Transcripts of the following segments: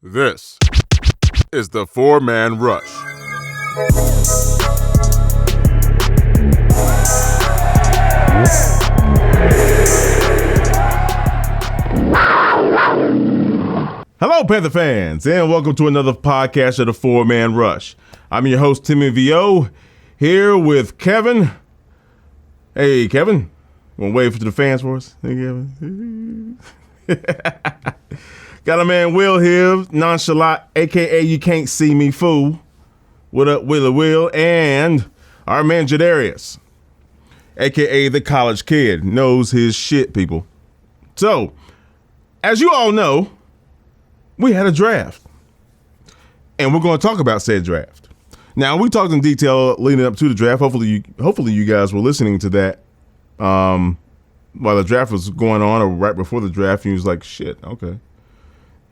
This is the Four-Man Rush. Hello, Panther fans, and welcome to another podcast of the Four-Man Rush. I'm your host, Timmy V.O., here with Kevin. Hey, Kevin. Want to wave to the fans for us? Hey, Kevin. Got a man Will here, nonchalant, a.k.a. You Can't See Me Fool. What up, Will? And our man Jude Arias, a.k.a. the college kid, knows his shit, people. So, as you all know, we had a draft. And we're going to talk about said draft. Now, we talked in detail leading up to the draft. Hopefully you guys were listening to that while the draft was going on or right before the draft. And you was like, shit, okay.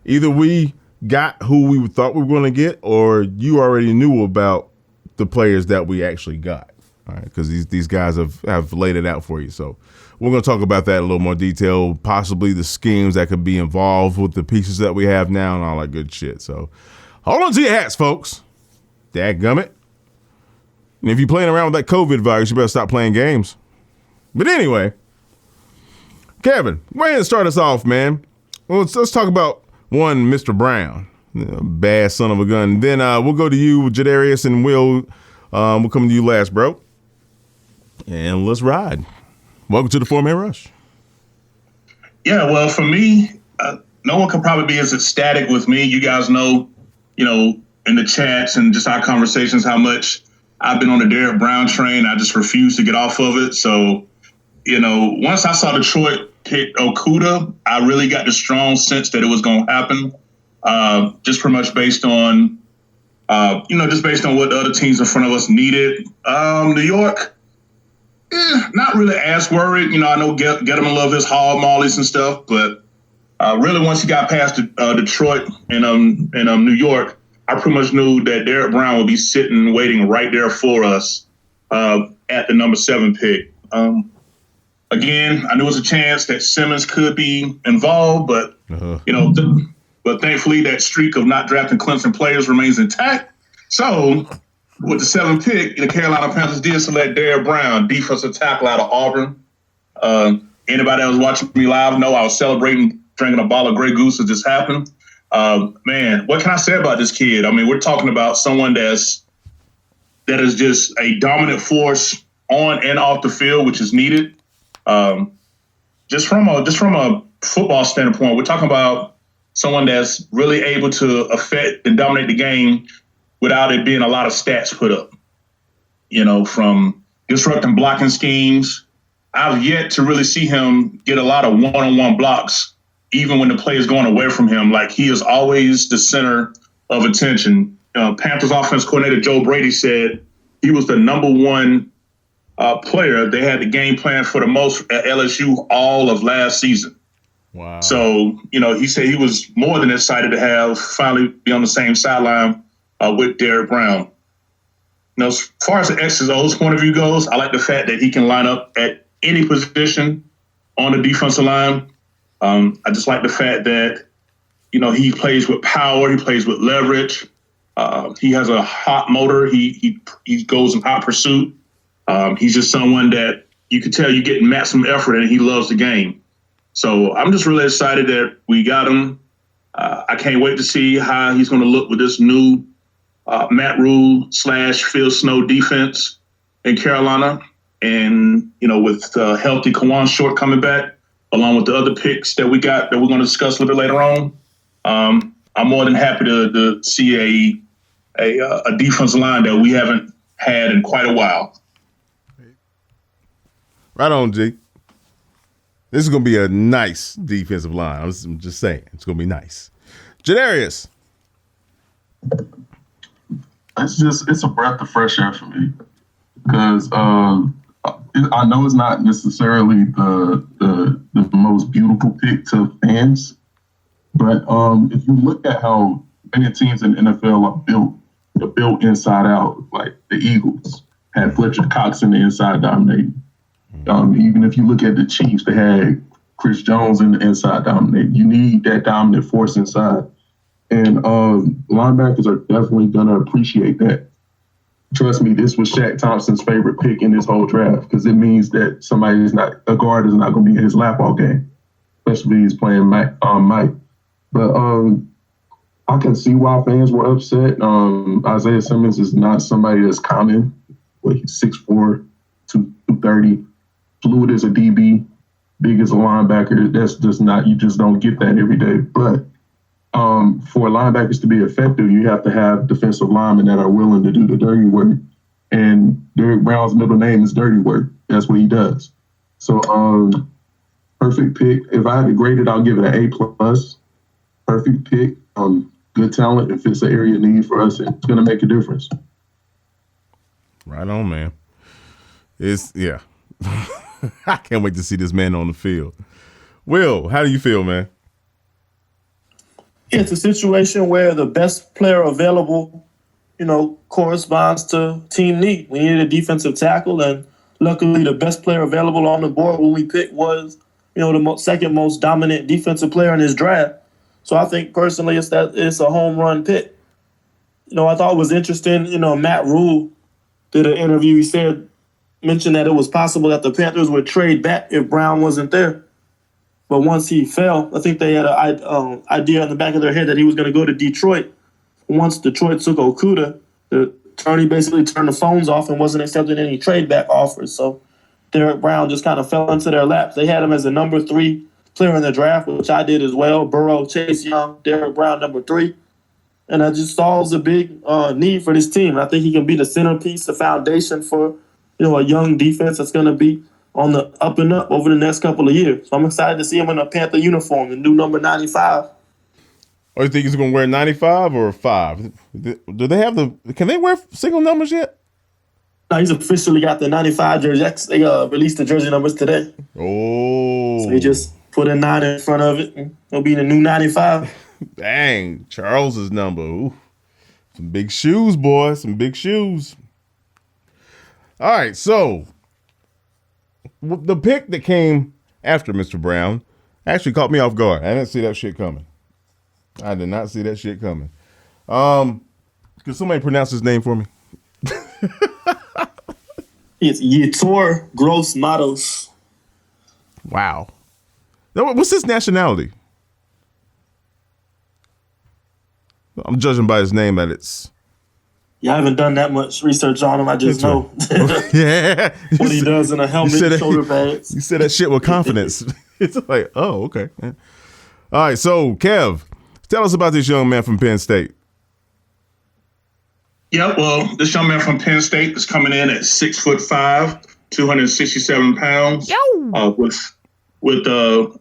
Either we got who we thought we were going to get, or you already knew about the players that we actually got. All right, because these guys have laid it out for you. So we're going to talk about that in a little more detail, possibly the schemes that could be involved with the pieces that we have now and all that good shit. So hold on to your hats, folks. Dadgummit. And if you're playing around with that COVID virus, you better stop playing games. But anyway, Kevin, go ahead and start us off, man. Well, let's talk about one, Mr. Brown, bad son of a gun. Then we'll go to you, Jude Arias, and we'll come to you last, bro. And let's ride. Welcome to the Four-Man Rush. Yeah, well, for me, no one could probably be as ecstatic with me. You guys know, in the chats and just our conversations, how much I've been on the Derek Brown train. I just refuse to get off of it. So, once I saw Detroit pick Okudah, I really got the strong sense that it was going to happen. Just pretty much based on, just based on what the other teams in front of us needed. New York, not really as worried. I know Gettleman love his hog mollies and stuff, but really once he got past Detroit and New York, I pretty much knew that Derek Brown would be sitting, waiting right there for us at the number 7 pick. Again, I knew it was a chance that Simmons could be involved, but but thankfully that streak of not drafting Clemson players remains intact. So with the 7th pick, the Carolina Panthers did select Derek Brown, defensive tackle out of Auburn. Anybody that was watching me live know I was celebrating, drinking a bottle of Grey Goose as this happened. Man, what can I say about this kid? I mean, we're talking about someone that is just a dominant force on and off the field, which is needed. Just from a football standpoint, we're talking about someone that's really able to affect and dominate the game without it being a lot of stats put up. From disrupting blocking schemes. I've yet to really see him get a lot of one-on-one blocks, even when the play is going away from him. Like, he is always the center of attention. Panthers offense coordinator Joe Brady said he was the number one player. They had the game plan for the most at LSU all of last season. Wow. So, he said he was more than excited to finally be on the same sideline with Derek Brown. As far as the X's and O's point of view goes, I like the fact that he can line up at any position on the defensive line. I just like the fact that, he plays with power. He plays with leverage. He has a hot motor. He goes in hot pursuit. He's just someone that you can tell you're getting maximum effort and he loves the game. So I'm just really excited that we got him. I can't wait to see how he's going to look with this new Matt Rhule / Phil Snow defense in Carolina. And, with healthy Kawan Short coming back, along with the other picks that we got that we're going to discuss a little bit later on, I'm more than happy to see a defensive line that we haven't had in quite a while. Right on, G. This is going to be a nice defensive line. I'm just saying. It's going to be nice. Jude Arias. It's a breath of fresh air for me. Because I know it's not necessarily the most beautiful pick to fans. But if you look at how many teams in the NFL are built inside out, like the Eagles had Fletcher Cox in the inside dominating. Even if you look at the Chiefs, they had Chris Jones in the inside dominate. You need that dominant force inside. And linebackers are definitely going to appreciate that. Trust me, this was Shaq Thompson's favorite pick in this whole draft because it means that a guard is not going to be in his lap all game, especially if he's playing Mike. But I can see why fans were upset. Isaiah Simmons is not somebody that's common. He's 6'4", 230, fluid as a DB, big as a linebacker. That's just not, you just don't get that every day. But for linebackers to be effective, you have to have defensive linemen that are willing to do the dirty work. And Derrick Brown's middle name is Dirty Work. That's what he does. So perfect pick. If I had to grade it, I'll give it an A+. Perfect pick. Good talent. It fits the area need for us. It's going to make a difference. Right on, man. Yeah. I can't wait to see this man on the field. Will, how do you feel, man? It's a situation where the best player available, corresponds to team need. We needed a defensive tackle, and luckily the best player available on the board when we picked was, the second most dominant defensive player in this draft. So I think personally it's a home run pick. I thought it was interesting, Matt Rhule did an interview. He mentioned that it was possible that the Panthers would trade back if Brown wasn't there. But once he fell, I think they had an idea in the back of their head that he was going to go to Detroit. Once Detroit took Okudah, the attorney basically turned the phones off and wasn't accepting any trade back offers. So Derrick Brown just kind of fell into their laps. They had him as a number 3 player in the draft, which I did as well. Burrow, Chase Young, Derrick Brown, number 3. And that just solves a big need for this team. I think he can be the centerpiece, the foundation for, a young defense that's going to be on the up and up over the next couple of years. So I'm excited to see him in a Panther uniform, the new number 95. Oh, you think he's going to wear 95 or 5? Do they have can they wear single numbers yet? No, he's officially got the 95 jersey. They released the jersey numbers today. Oh. So he just put a 9 in front of it, and it'll be the new 95. Dang, Charles's number. Ooh. Some big shoes, boy. Some big shoes. All right, so the pick that came after Mr. Brown actually caught me off guard. I didn't see that shit coming. I did not see that shit coming. Could somebody pronounce his name for me? It's Yetur Gross-Matos. Wow. What's his nationality? I'm judging by his name that it's... Yeah, I haven't done that much research on him. I just know yeah. what he does in a helmet and shoulder pads. You said that shit with confidence. It's like, oh, okay. Yeah. All right, so, Kev, tell us about this young man from Penn State. Yeah, well, this young man from Penn State is coming in at 6'5", 267 pounds. With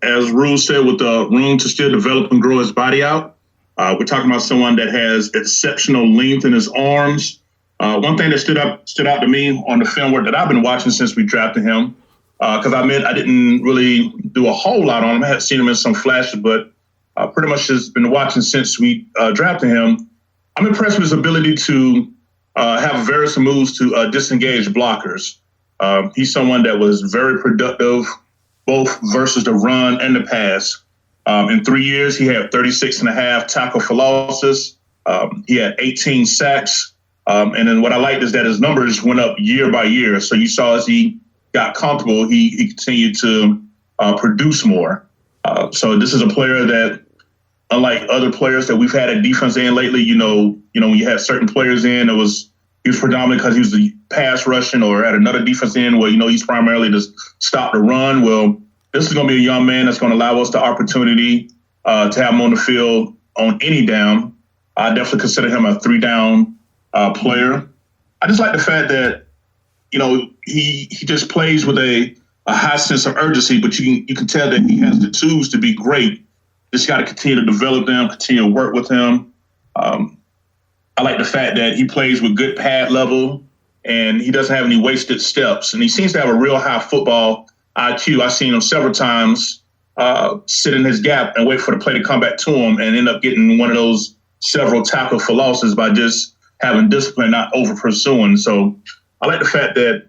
as Rhule said, with the room to still develop and grow his body out. We're talking about someone that has exceptional length in his arms. One thing that stood out to me on the film work that I've been watching since we drafted him, because I didn't really do a whole lot on him. I had seen him in some flashes, but pretty much just been watching since we drafted him. I'm impressed with his ability to have various moves to disengage blockers. He's someone that was very productive, both versus the run and the pass. In 3 years, he had 36.5 tackle for losses. He had 18 sacks. And then what I liked is that his numbers went up year by year. So you saw as he got comfortable, he continued to produce more. So this is a player that, unlike other players that we've had at defense end lately, when you had certain players in, he was predominant because he was the pass rushing, or at another defense end where, he's primarily to stop the run. Well, this is going to be a young man that's going to allow us the opportunity to have him on the field on any down. I definitely consider him a 3-down player. I just like the fact that, he just plays with a high sense of urgency, but you can tell that he has the tools to be great. Just got to continue to develop them, continue to work with him. I like the fact that he plays with good pad level and he doesn't have any wasted steps. And he seems to have a real high football IQ. I've seen him several times sit in his gap and wait for the play to come back to him and end up getting one of those several tackle for losses by just having discipline, not over pursuing. So I like the fact that,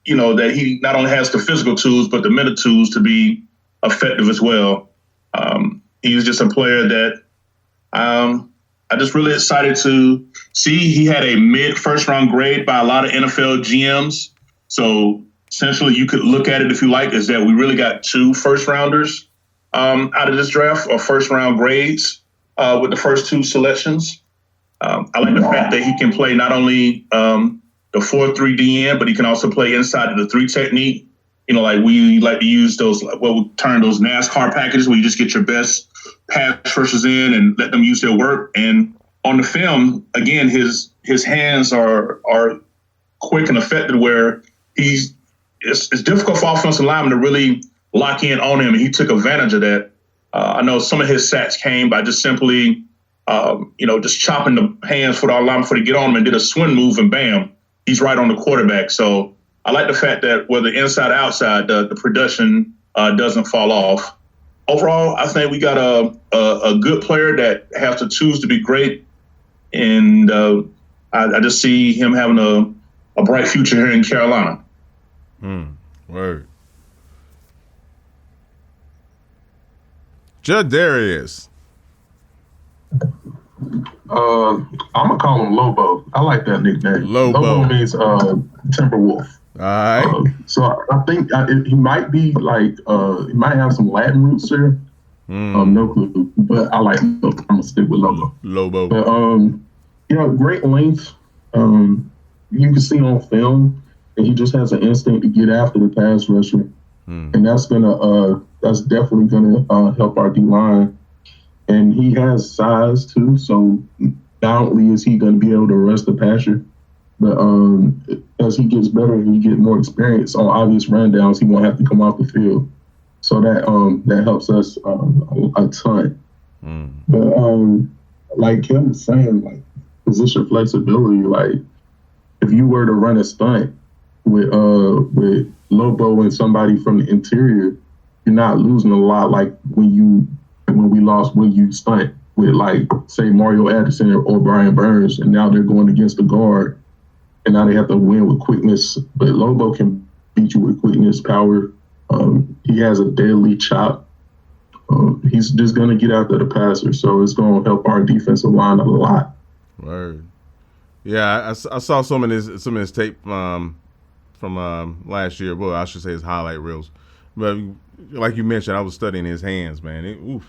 that he not only has the physical tools, but the mental tools to be effective as well. He's just a player that I just really excited to see he had a mid first round grade by a lot of NFL GMs. So essentially, you could look at it if you like, is that we really got 2 first rounders out of this draft, or first round grades with the first 2 selections. I like the fact that he can play not only the 4-3 DN, but he can also play inside of the 3 technique. Like we like to use those, what we term those NASCAR packages, where you just get your best pass rushers in and let them use their work. And on the film, again, his hands are quick and effective, where it's difficult for offensive linemen to really lock in on him, and he took advantage of that. I know some of his sacks came by just simply, just chopping the hands for the lineman before they get on him, and did a swing move, and bam, he's right on the quarterback. So I like the fact that whether inside or outside, the production doesn't fall off. Overall, I think we got a good player that has the tools to be great, and I just see him having a bright future here in Carolina. Word. Jude Arias. I'm gonna call him Lobo. I like that nickname. Lobo means Timberwolf. All right. So I think he might be like he might have some Latin roots there. No clue, but I like him. I'm gonna stick with Lobo. But great length. You can see on film that he just has an instinct to get after the pass rusher, and that's definitely gonna help our D line. And he has size too, so not only is he going to be able to rush the passer, but as he gets better and he gets more experience on obvious rundowns, he won't have to come off the field. So that helps us a ton. But like Kim was saying, like position flexibility, like if you were to run a stunt with Lobo and somebody from the interior, you're not losing a lot like when you stunt with, like, say, Mario Addison or Brian Burns, and now they're going against the guard, and now they have to win with quickness. But Lobo can beat you with quickness, power. He has a deadly chop. He's just going to get after the passer, so it's going to help our defensive line a lot. Word. Yeah, I saw some of his tape from last year. Well, I should say his highlight reels. But like you mentioned, I was studying his hands, man.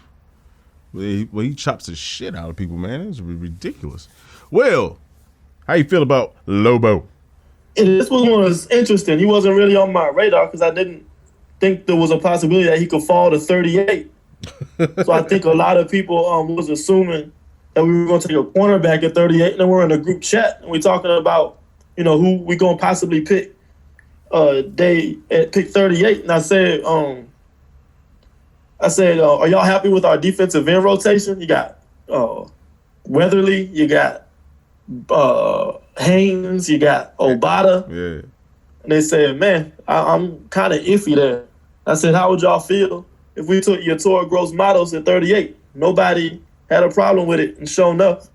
He chops the shit out of people, man. It's ridiculous. Well, how you feel about Lobo? This was interesting. He wasn't really on my radar because I didn't think there was a possibility that he could fall to 38. So I think a lot of people was assuming that we were going to take a cornerback at 38, and then we're in a group chat and we're talking about, who we going to possibly pick day at pick 38. And I said, are y'all happy with our defensive end rotation? You got Weatherly, you got Haynes, you got Obata. Yeah. And they said, man, I'm kind of iffy there. I said, how would y'all feel if we took Yator Gross-Matos at 38? Nobody had a problem with it, and sure enough,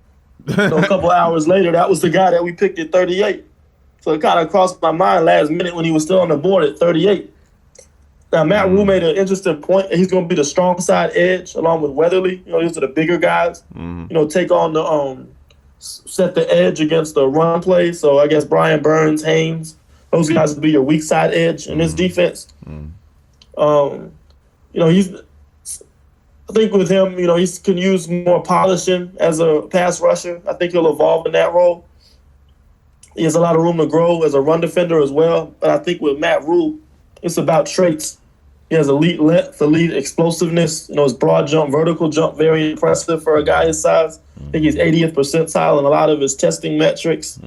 a couple hours later, that was the guy that we picked at 38. So it kind of crossed my mind last minute when he was still on the board at 38. Now, Matt Rhule made an interesting point, and he's going to be the strong side edge along with Weatherly. These are the bigger guys. Take on the set the edge against the run play. So I guess Brian Burns, Haynes, those guys will be your weak side edge in this defense. I think with him, he can use more polishing as a pass rusher. I think he'll evolve in that role. He has a lot of room to grow as a run defender as well. But I think with Matt Rhule, it's about traits. He has elite length, elite explosiveness. His broad jump, vertical jump, very impressive for a guy his size. I think he's 80th percentile in a lot of his testing metrics.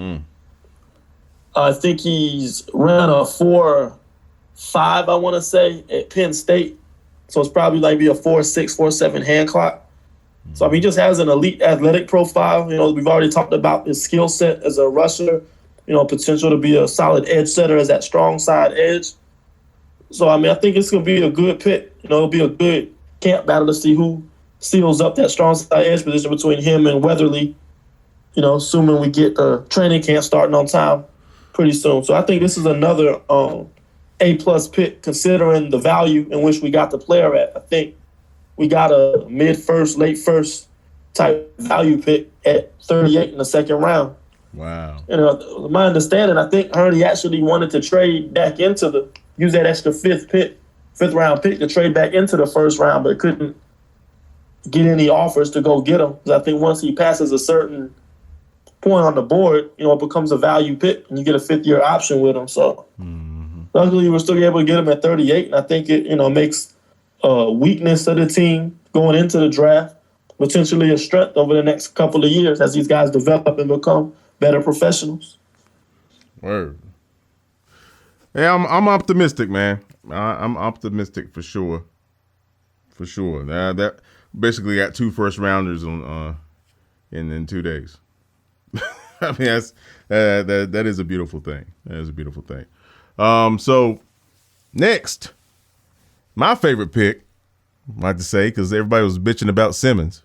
I think he's ran a 4.5, I want to say, at Penn State. So it's probably like be a 4.6, 4.7 hand clock. So he just has an elite athletic profile. We've already talked about his skill set as a rusher. Potential to be a solid edge setter as that strong side edge. So, I think it's going to be a good pick. It'll be a good camp battle to see who seals up that strong side edge position between him and Weatherly, assuming we get the training camp starting on time pretty soon. So I think this is another A-plus pick considering the value in which we got the player at. I think we got a mid-first, late-first type value pick at 38 in the second round. Wow. My understanding, I think Hurney actually wanted to trade back use that extra fifth round pick to trade back into the first round, but couldn't get any offers to go get him. Because I think once he passes a certain point on the board, it becomes a value pick, and you get a fifth-year option with him. So luckily, we're still able to get him at 38, and I think it makes a weakness of the team going into the draft potentially a strength over the next couple of years as these guys develop and become better professionals. Word. Yeah, I'm optimistic, man. I'm optimistic for sure. For sure. That basically got 2 first rounders in 2 days. I mean, that is a beautiful thing. That is a beautiful thing. So next, my favorite pick, I like to say, because everybody was bitching about Simmons.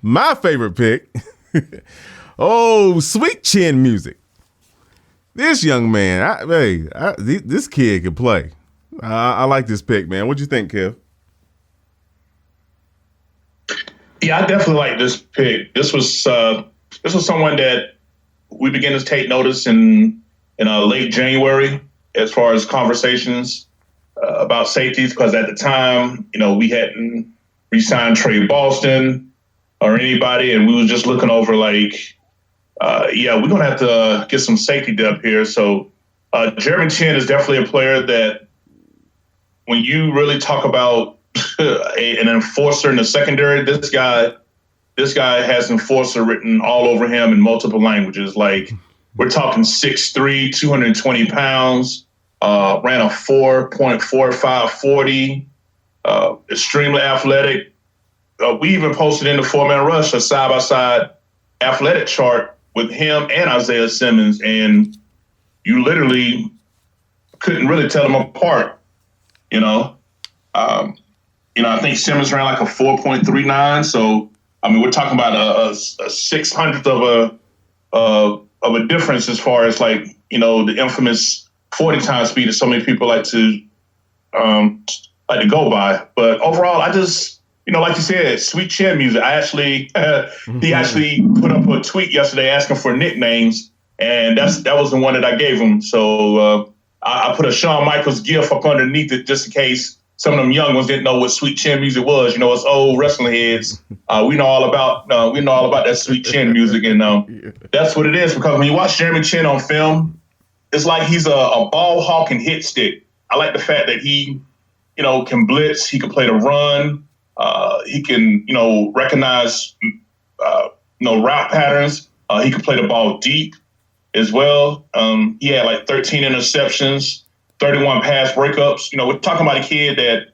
My favorite pick. Sweet chin music. This young man, this kid can play. I like this pick, man. What'd you think, Kev? Yeah, I definitely like this pick. This was someone that we began to take notice in late January as far as conversations about safeties, because at the time, we hadn't re-signed Trey Boston or anybody, and we was just looking over like, we're going to have to get some safety depth here. So Jeremy Chin is definitely a player that when you really talk about an enforcer in the secondary, this guy has enforcer written all over him in multiple languages. Like, we're talking 6'3", 220 pounds, ran a 4.45 40, extremely athletic. We even posted in the 4-man rush a side-by-side athletic chart with him and Isaiah Simmons, and you literally couldn't really tell them apart, I think Simmons ran like a 4.39, so I mean, we're talking about a 600th of a difference as far as like, the infamous 40 times speed that so many people like to go by. But overall, I just, like you said, sweet chin music. He actually put up a tweet yesterday asking for nicknames, and that was the one that I gave him. So I put a Shawn Michaels gif up underneath it just in case some of them young ones didn't know what sweet chin music was. Us old wrestling heads, we know all about that sweet chin music, and that's what it is. Because when you watch Jeremy Chin on film, it's like he's a ball hawk and hit stick. I like the fact that he, can blitz, he can play the run, he can, recognize, route patterns. He can play the ball deep as well. He had like 13 interceptions. 31 pass breakups. We're talking about a kid that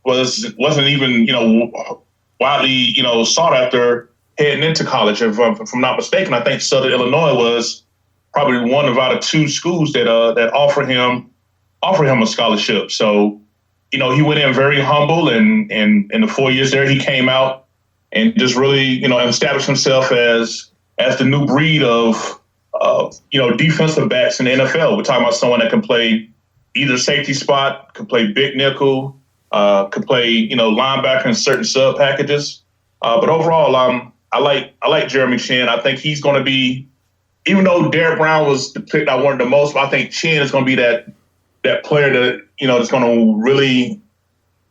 wasn't even, widely, sought after heading into college. If I'm not mistaken, I think Southern Illinois was probably one of out of 2 schools that offered him a scholarship. So, he went in very humble, and in the 4 years there, he came out and just really, established himself as the new breed of defensive backs in the NFL. We're talking about someone that can play either safety spot, can play big nickel, can play, linebacker in certain sub packages. But overall, I like Jeremy Chin. I think he's going to be, even though Derrick Brown was the pick I wanted the most, I think Chin is going to be that player that, that's going to really,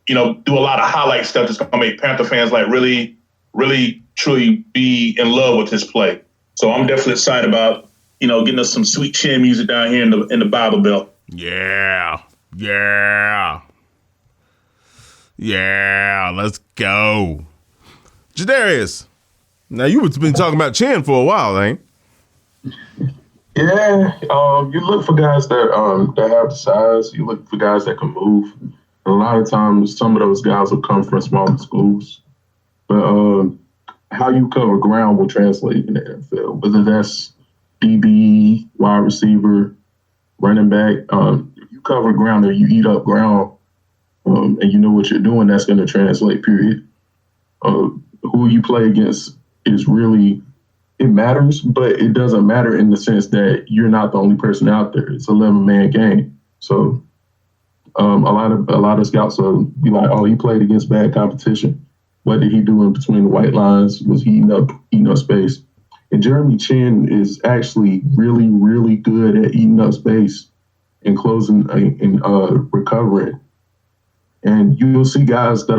do a lot of highlight stuff that's going to make Panther fans like really, really, truly be in love with his play. So I'm definitely excited about, getting us some sweet chin music down here in the Bible Belt. Yeah. Let's go. Jude Arias. Now, you've been talking about Chin for a while, ain't? Yeah. You look for guys that have the size. You look for guys that can move. A lot of times, some of those guys will come from smaller schools. But how you cover ground will translate in the NFL, whether that's DB, wide receiver, running back. If you cover ground or you eat up ground, and you know what you're doing, that's going to translate, period. Who you play against is really, it matters, but it doesn't matter in the sense that you're not the only person out there. It's an 11-man game. So a lot of scouts will be like, oh, he played against bad competition. What did he do in between the white lines? Was he eating up space? And Jeremy Chin is actually really, really good at eating up space and closing and recovering. And you'll see guys that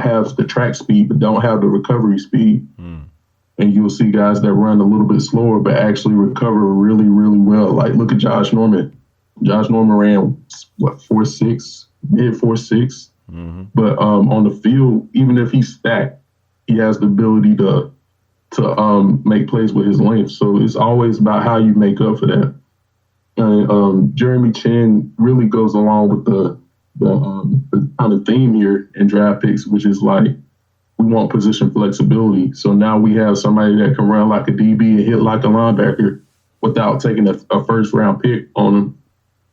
have the track speed but don't have the recovery speed. And you'll see guys that run a little bit slower but actually recover really, really well. Like, look at Josh Norman. Josh Norman ran, 4.6, mid 4.6. But on the field, even if he's stacked, he has the ability to make plays with his length. So it's always about how you make up for that. And Jeremy Chin really goes along with the kind of theme here in draft picks, which is like, we want position flexibility. So now we have somebody that can run like a DB and hit like a linebacker without taking a first round pick on him.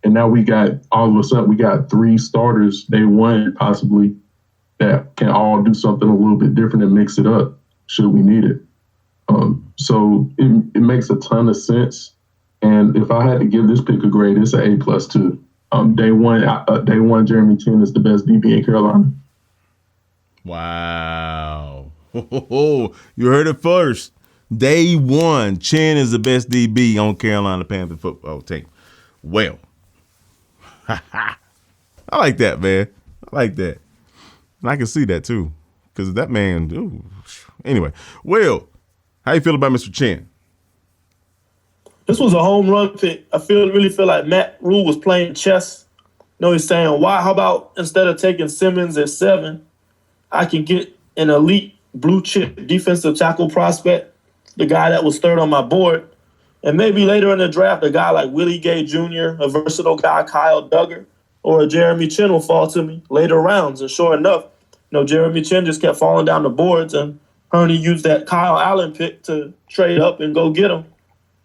And now all of a sudden we got 3 starters day one possibly that can all do something a little bit different and mix it up should we need it. So it makes a ton of sense. And if I had to give this pick a grade, it's an A+ too. Day one, Jeremy Chin is the best DB in Carolina. Wow. You heard it first. Day one, Chin is the best DB on Carolina Panther football team. Well, I like that, man. I like that. And I can see that too. Because that man, ooh. Anyway. Well, how you feel about Mr. Chin? This was a home run pick. I really feel like Rhule was playing chess. He's saying, why? How about instead of taking Simmons at 7, I can get an elite blue chip defensive tackle prospect, the guy that was 3rd on my board. And maybe later in the draft, a guy like Willie Gay Jr., a versatile guy, Kyle Duggar, or a Jeremy Chin will fall to me later rounds. And sure enough, Jeremy Chin just kept falling down the boards, and Hurney used that Kyle Allen pick to trade up and go get him.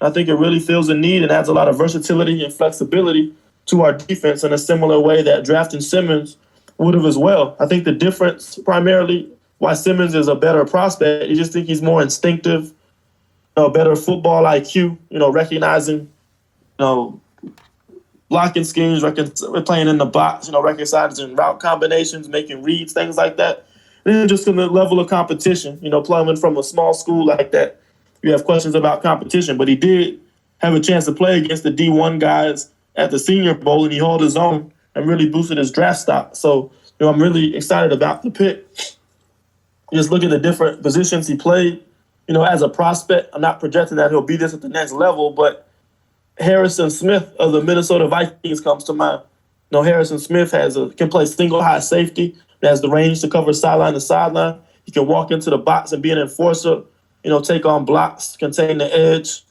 I think it really fills a need and adds a lot of versatility and flexibility to our defense in a similar way that drafting Simmons would have as well. I think the difference primarily why Simmons is a better prospect, you just think he's more instinctive, better football IQ, recognizing, blocking schemes, playing in the box, recognizing route combinations, making reads, things like that. And then just in the level of competition, playing from a small school like that, you have questions about competition. But he did have a chance to play against the D1 guys at the Senior Bowl, and he held his own and really boosted his draft stock. So, I'm really excited about the pick. Just look at the different positions he played. As a prospect, I'm not projecting that he'll be this at the next level, but Harrison Smith of the Minnesota Vikings comes to mind. Harrison Smith can play single high safety, has the range to cover sideline to sideline. He can walk into the box and be an enforcer, take on blocks, contain the edge,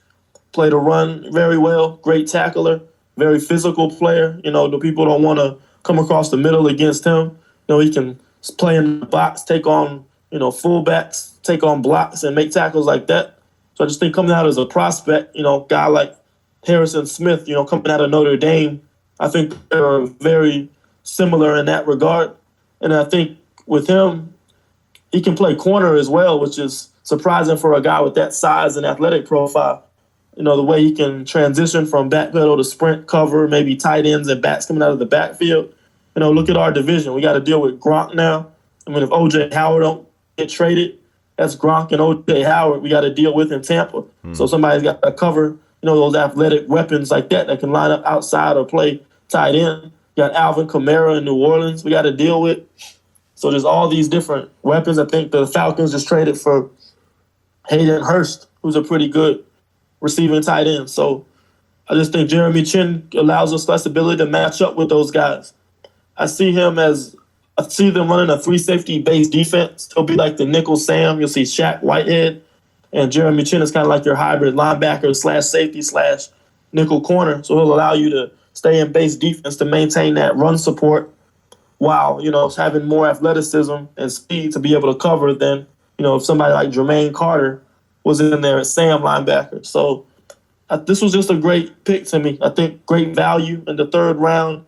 play the run very well, great tackler, very physical player. The people don't want to come across the middle against him. He can play in the box, take on, fullbacks, take on blocks and make tackles like that. So I just think coming out as a prospect, guy like Harrison Smith, coming out of Notre Dame, I think they're very similar in that regard. And I think with him, he can play corner as well, which is surprising for a guy with that size and athletic profile. The way he can transition from back pedal to sprint cover, maybe tight ends and backs coming out of the backfield. Look at our division. We got to deal with Gronk now. If O.J. Howard don't get traded, that's Gronk and O.J. Howard we got to deal with in Tampa. So somebody's got to cover, those athletic weapons like that can line up outside or play tight end. You got Alvin Kamara in New Orleans we got to deal with. So there's all these different weapons. I think the Falcons just traded for Hayden Hurst, who's a pretty good receiving tight end. So I just think Jeremy Chin allows us flexibility to match up with those guys. I see them running a 3-safety base defense. He'll be like the nickel Sam. You'll see Shaq Whitehead. And Jeremy Chin is kind of like your hybrid linebacker / safety / nickel corner. So he'll allow you to stay in base defense to maintain that run support while, having more athleticism and speed to be able to cover than, if somebody like Jermaine Carter was in there at Sam linebacker. So this was just a great pick to me. I think great value in the 3rd round.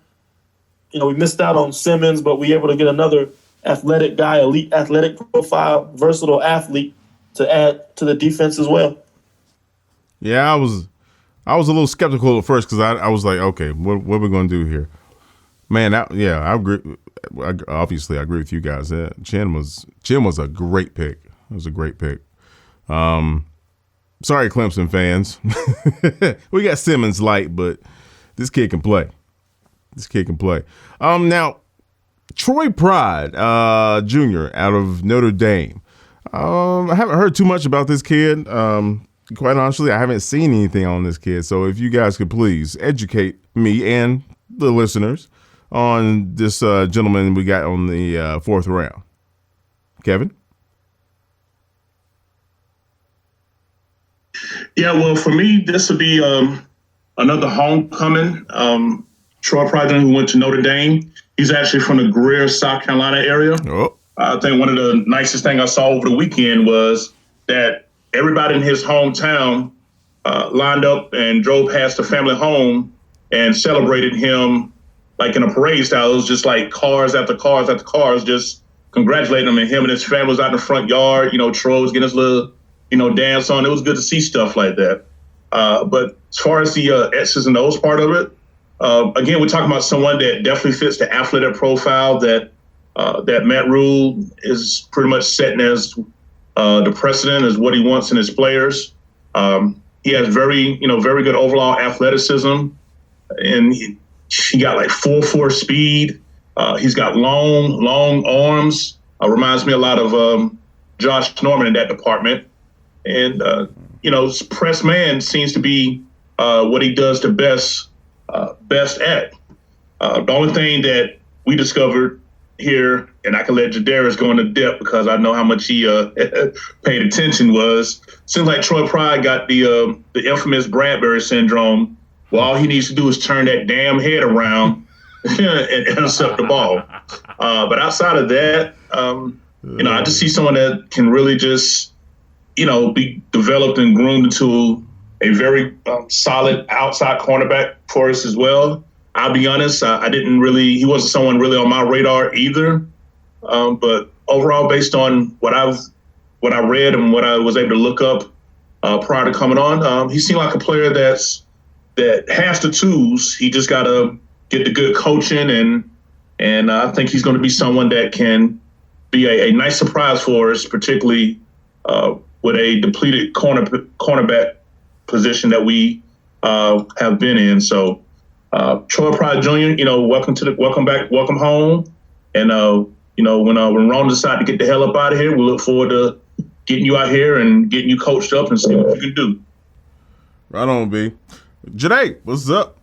We missed out on Simmons, but we were able to get another athletic guy, elite athletic profile, versatile athlete to add to the defense as well. Yeah, I was a little skeptical at first because I was like, okay, what are we going to do here? Man, I agree. obviously I agree with you guys. Chin was a great pick. It was a great pick. Sorry, Clemson fans. We got Simmons light, but this kid can play. Now, Troy Pride Jr. out of Notre Dame. I haven't heard too much about this kid. Quite honestly, I haven't seen anything on this kid. So if you guys could please educate me and the listeners on this gentleman we got on the fourth round. Kevin? Yeah, well, for me, this would be another homecoming. Troy Pride, who went to Notre Dame. He's actually from the Greer, South Carolina area. Oh. I think one of the nicest things I saw over the weekend was that everybody in his hometown lined up and drove past the family home and celebrated him like in a parade style. It was just like cars after cars after cars, just congratulating him. And him and his family was out in the front yard. Troy was getting his little, dance on. It was good to see stuff like that. But as far as the X's and O's part of it, again, we're talking about someone that definitely fits the athletic profile that Matt Rhule is pretty much setting as the precedent as what he wants in his players. He has very good overall athleticism, and he got like 4.4 speed. He's got long arms. Reminds me a lot of Josh Norman in that department. And press man seems to be what he does the best at. The only thing that we discovered here, and I can let Jude Arias go into depth because I know how much he paid attention, was seems like Troy Pride got the infamous Bradbury syndrome. Well, all he needs to do is turn that damn head around and intercept the ball. But outside of that, I just see someone that can really just, be developed and groomed into a very solid outside cornerback for us as well. I'll be honest, he wasn't someone really on my radar either. But overall, based on what I read and what I was able to look up prior to coming on, he seemed like a player that has the tools. He just got to get the good coaching, and I think he's going to be someone that can be a nice surprise for us, particularly with a depleted cornerback position that we have been in. So Troy Pride Jr., welcome back, welcome home. And, when Ron decided to get the hell up out of here, we look forward to getting you out here and getting you coached up and seeing what you can do. Right on, B. Jade, what's up?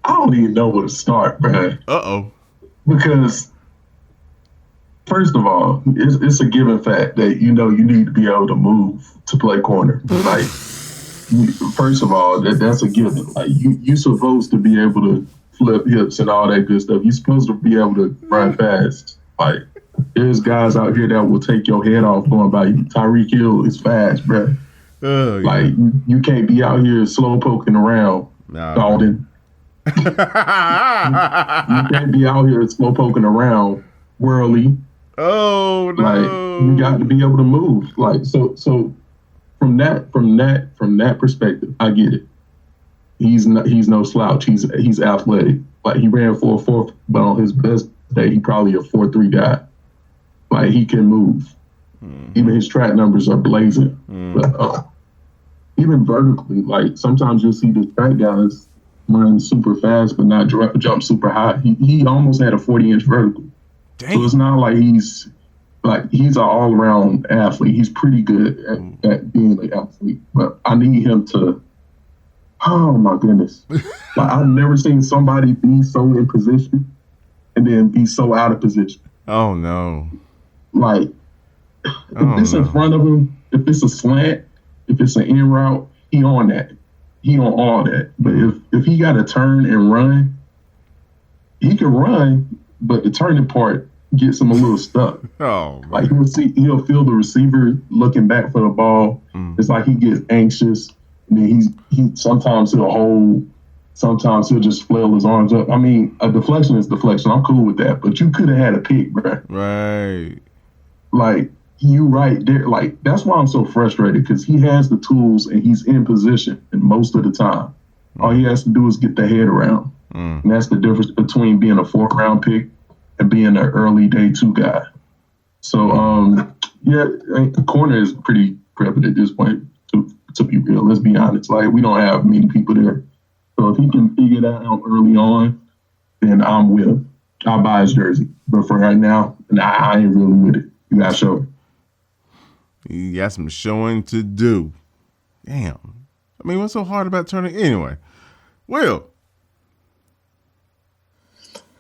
I don't even know where to start, man. Uh-oh. Because, first of all, it's a given fact that, you need to be able to move to play corner. Like, first of all, that's a given. Like, you're supposed to be able to flip hips and all that good stuff. You're supposed to be able to run fast. Like, there's guys out here that will take your head off going by you. Tyreek Hill is fast, bro. Oh, yeah. Like, you can't be out here slow poking around, Dalton. You can't be out here slow poking around, Worley. Oh no! Like, you got to be able to move. Like, so from that perspective, I get it. He's no slouch. He's athletic. Like, he ran 4.4, but on his best day, he probably a 4.3 guy. Like, he can move. Mm-hmm. Even his track numbers are blazing. Mm-hmm. But even vertically, like, sometimes you'll see the track guys run super fast, but not jump super high. He almost had a 40-inch vertical. Dang. So it's not like he's an all-around athlete. He's pretty good at being an athlete. But I need him to, oh my goodness. Like, I've never seen somebody be so in position and then be so out of position. Oh no. Like, if it's in front of him, if it's a slant, if it's an in route, he on that. He on all that. But if he got to turn and run, he can run, but the turning part gets him a little stuck. Oh, man. Like, he'll feel the receiver looking back for the ball. It's like he gets anxious, and then he sometimes he'll hold, sometimes he'll just flail his arms up. I mean, a deflection is deflection. I'm cool with that, but you could have had a pick, bro. Right. like you right there. Like that's why I'm so frustrated because he has the tools and he's in position, and most of the time, all he has to do is get the head around. And that's the difference between being a 4th round pick and being an early day 2 guy. So corner is pretty credible at this point. To be real, let's be honest. Like we don't have many people there. So if he can figure that out early on, then I'm with him. I'll buy his jersey. But for right now, I ain't really with it. You got to show it. You got some showing to do. Damn. I mean, what's so hard about turning? Anyway, Will.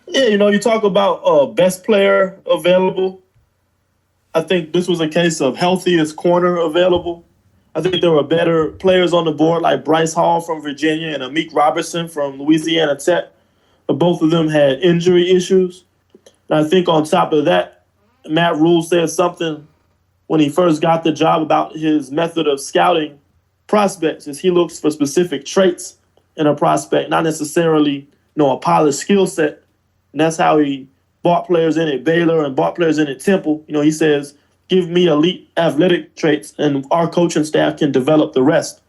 Yeah, you talk about best player available. I think this was a case of healthiest corner available. I think there were better players on the board like Bryce Hall from Virginia and Amik Robertson from Louisiana Tech. But both of them had injury issues. And I think on top of that, Matt Rhule said something when he first got the job about his method of scouting prospects is he looks for specific traits in a prospect, not necessarily a polished skill set. And that's how he bought players in at Baylor and bought players in at Temple. He says, give me elite athletic traits and our coaching staff can develop the rest.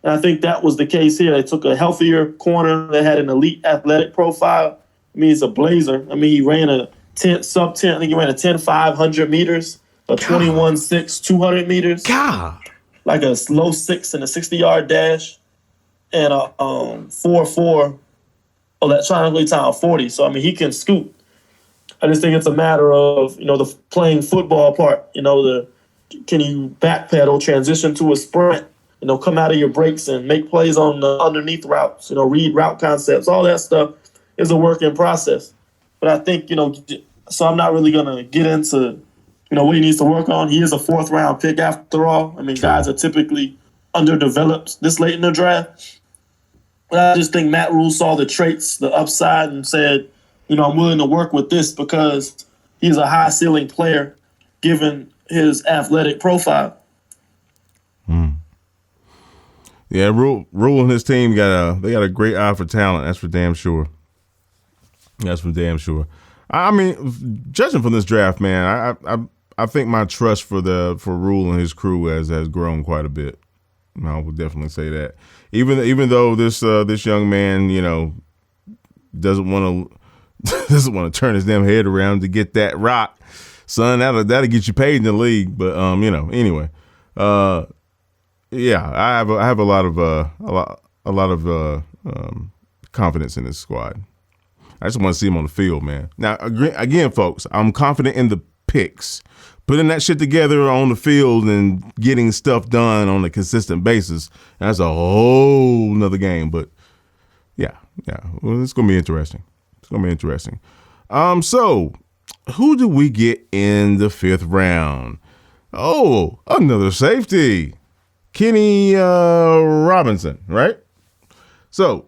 And I think that was the case here. They took a healthier corner that had an elite athletic profile. I mean, he's a blazer. I mean, he ran a 10, sub-10. I think he ran a 10.5 100 meters, a 21.6 200 meters. God. Like a low 6 and a 60-yard dash, and a 4.4 electronically timed 40. So, I mean, he can scoot. I just think it's a matter of, the playing football part. Can you backpedal, transition to a sprint, come out of your breaks and make plays on the underneath routes, read route concepts. All that stuff is a work in process. But I think, so I'm not really going to get into, what he needs to work on. He is a 4th round pick after all. I mean, guys are typically underdeveloped this late in the draft. But I just think Matt Rhule saw the traits, the upside, and said, I'm willing to work with this because he's a high ceiling player given his athletic profile. Yeah, Rhule and his team got a great eye for talent. That's for damn sure. I mean, judging from this draft, man, I think my trust for Rhule and his crew has grown quite a bit. I would definitely say that. Even though this young man, doesn't want to turn his damn head around to get that rock, son. That'll get you paid in the league. But anyway, yeah, I have a lot of confidence in this squad. I just want to see him on the field, man. Now, again, folks, I'm confident in the picks. Putting that shit together on the field and getting stuff done on a consistent basis, that's a whole nother game. But yeah. Well, it's gonna be interesting. So who do we get in the 5th round? Oh, another safety. Kenny Robinson, right? So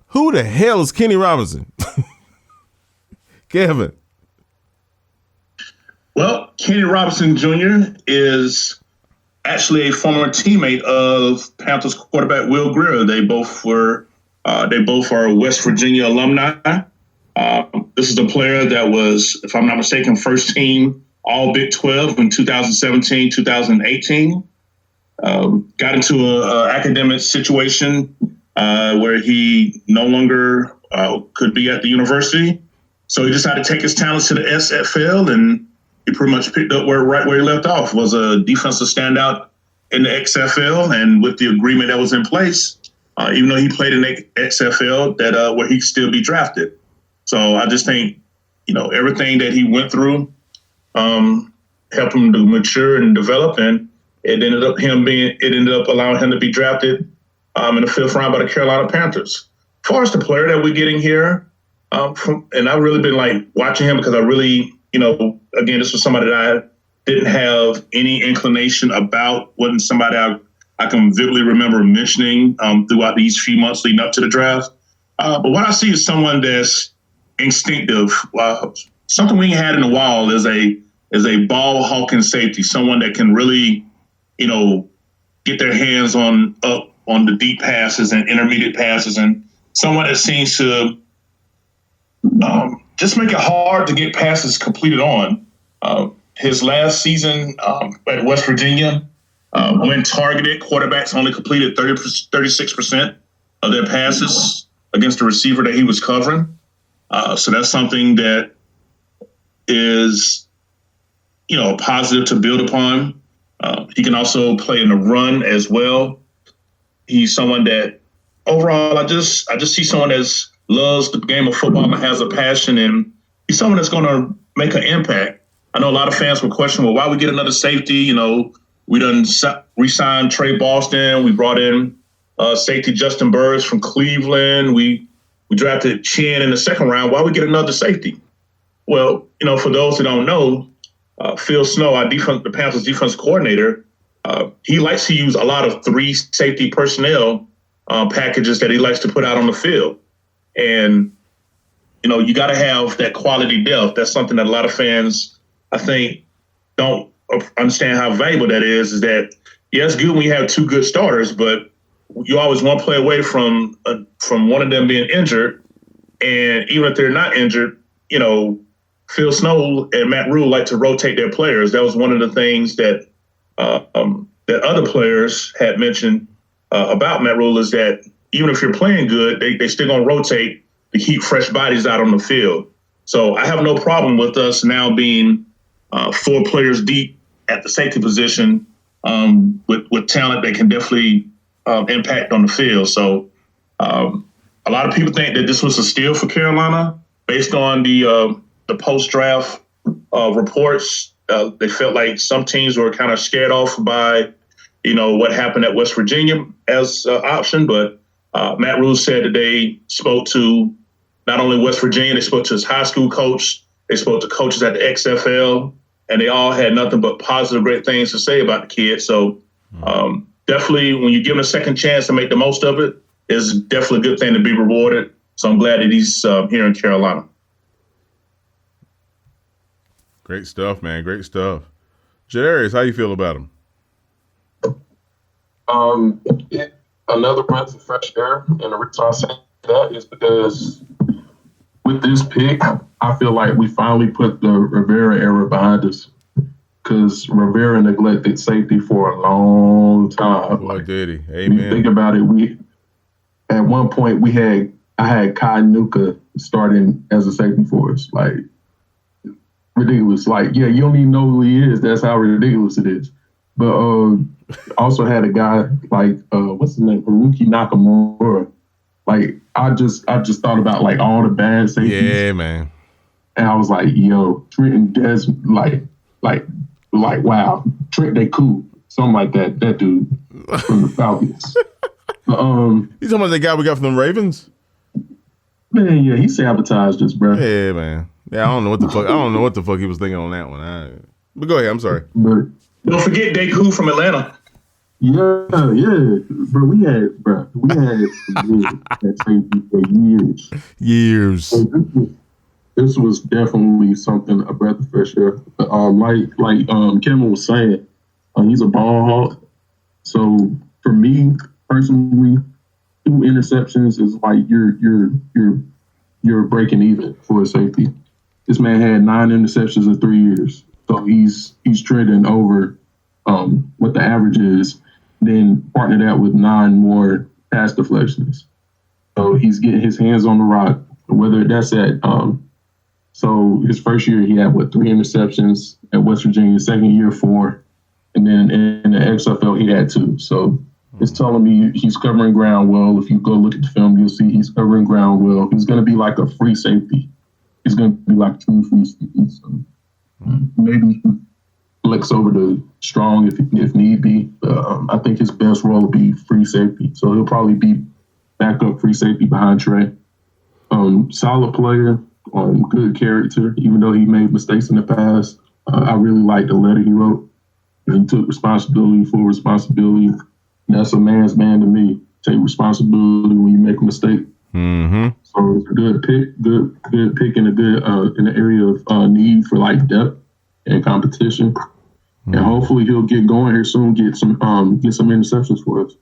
who the hell is Kenny Robinson? Kevin. Well, Kenny Robinson Jr. is actually a former teammate of Panthers quarterback Will Grier. They both are West Virginia alumni. This is a player that was, if I'm not mistaken, first team All Big 12 in 2017, 2018. Got into an academic situation where he no longer could be at the university. So he decided to take his talents to the SFL, and he pretty much picked up right where he left off, was a defensive standout in the XFL. And with the agreement that was in place, even though he played in the XFL, that where he could still be drafted. So I just think, everything that he went through helped him to mature and develop, and it ended up allowing him to be drafted in the 5th round by the Carolina Panthers. As far as the player that we're getting here, and I've really been watching him because I really, again, this was somebody that I didn't have any inclination about, wasn't somebody I can vividly remember mentioning throughout these few months leading up to the draft. But what I see is someone that's instinctive. Something we ain't had in a while is a ball hawking safety, someone that can really, get their hands on the deep passes and intermediate passes, and someone that seems to just make it hard to get passes completed on. his last season at West Virginia, when targeted, quarterbacks only completed 36% of their passes against the receiver that he was covering. So that's something that is, a positive to build upon. He can also play in the run as well. He's someone that overall, I just see someone that loves the game of football and has a passion, and he's someone that's going to make an impact. I know a lot of fans were questioning, well, why we get another safety? We done re-signed Trey Boston. We brought in safety Justin Burris from Cleveland. We drafted Chin in the second round. Why we get another safety? Well, for those that don't know, Phil Snow, the Panthers defense coordinator, he likes to use a lot of 3 safety personnel packages that he likes to put out on the field. And, you got to have that quality depth. That's something that a lot of fans, I think, don't understand how valuable that is that, yeah, it's good when you have 2 good starters, but you always one play away from one of them being injured. And even if they're not injured, Phil Snow and Matt Rhule like to rotate their players. That was one of the things that that other players had mentioned about Matt Rhule, is that even if you're playing good, they still going to rotate to keep fresh bodies out on the field. So I have no problem with us now being 4 players deep at the safety position with talent that can definitely impact on the field. So a lot of people think that this was a steal for Carolina based on the post-draft reports. They felt like some teams were kind of scared off by, what happened at West Virginia as an option. But Matt Rhule said that they spoke to not only West Virginia, they spoke to his high school coach, they spoke to coaches at the XFL, and they all had nothing but positive, great things to say about the kid. So definitely when you give him a second chance to make the most of it, is definitely a good thing to be rewarded. So I'm glad that he's here in Carolina. Great stuff, man. Great stuff. Jude Arias, how you feel about him? Another breath of fresh air. And the reason I say that is because with this pick, I feel like we finally put the Rivera era behind us. Because Rivera neglected safety for a long time. Boy, did he. Amen. When you think about it, at one point I had Kai Nuka starting as a safety for us. Like, ridiculous. Like, yeah, you don't even know who he is. That's how ridiculous it is. But also had a guy like what's his name, Haruki Nakamura. Like, I just thought about like all the bad safeties. Yeah, man. And I was like, yo, Trent and Des, like wow, Trent, they cool, something like that. That dude from the Falcons. You talking about the guy we got from the Ravens? Man, yeah, he sabotaged us, bro. Yeah, man. Yeah, I don't know what the fuck he was thinking on that one. But go ahead. I'm sorry. But Don't forget Deku from Atlanta. yeah, bro. We had that safety for years. Years. This was definitely something, a breath of fresh air. Like Kevin was saying, he's a ball hawk. So for me personally, 2 interceptions is like you're breaking even for a safety. This man had 9 interceptions in 3 years, so he's trending over what the average is. Then partner that with 9 more pass deflections, so he's getting his hands on the rock. Whether that's at so his first year he had 3 interceptions at West Virginia, second year 4, and then in the XFL he had 2. So it's telling me he's covering ground well. If you go look at the film, you'll see he's covering ground well. He's going to be like a free safety. He's going to be like 2 free safeties. So maybe he flex over to strong if need be. I think his best role will be free safety. So he'll probably be backup free safety behind Trey. Solid player, good character, even though he made mistakes in the past. I really liked the letter he wrote. He took full responsibility. And that's a man's man to me. Take responsibility when you make a mistake. Mm-hmm. So it's a good pick in a good in the area of need for like depth and competition. And hopefully he'll get going here soon, get some interceptions for us.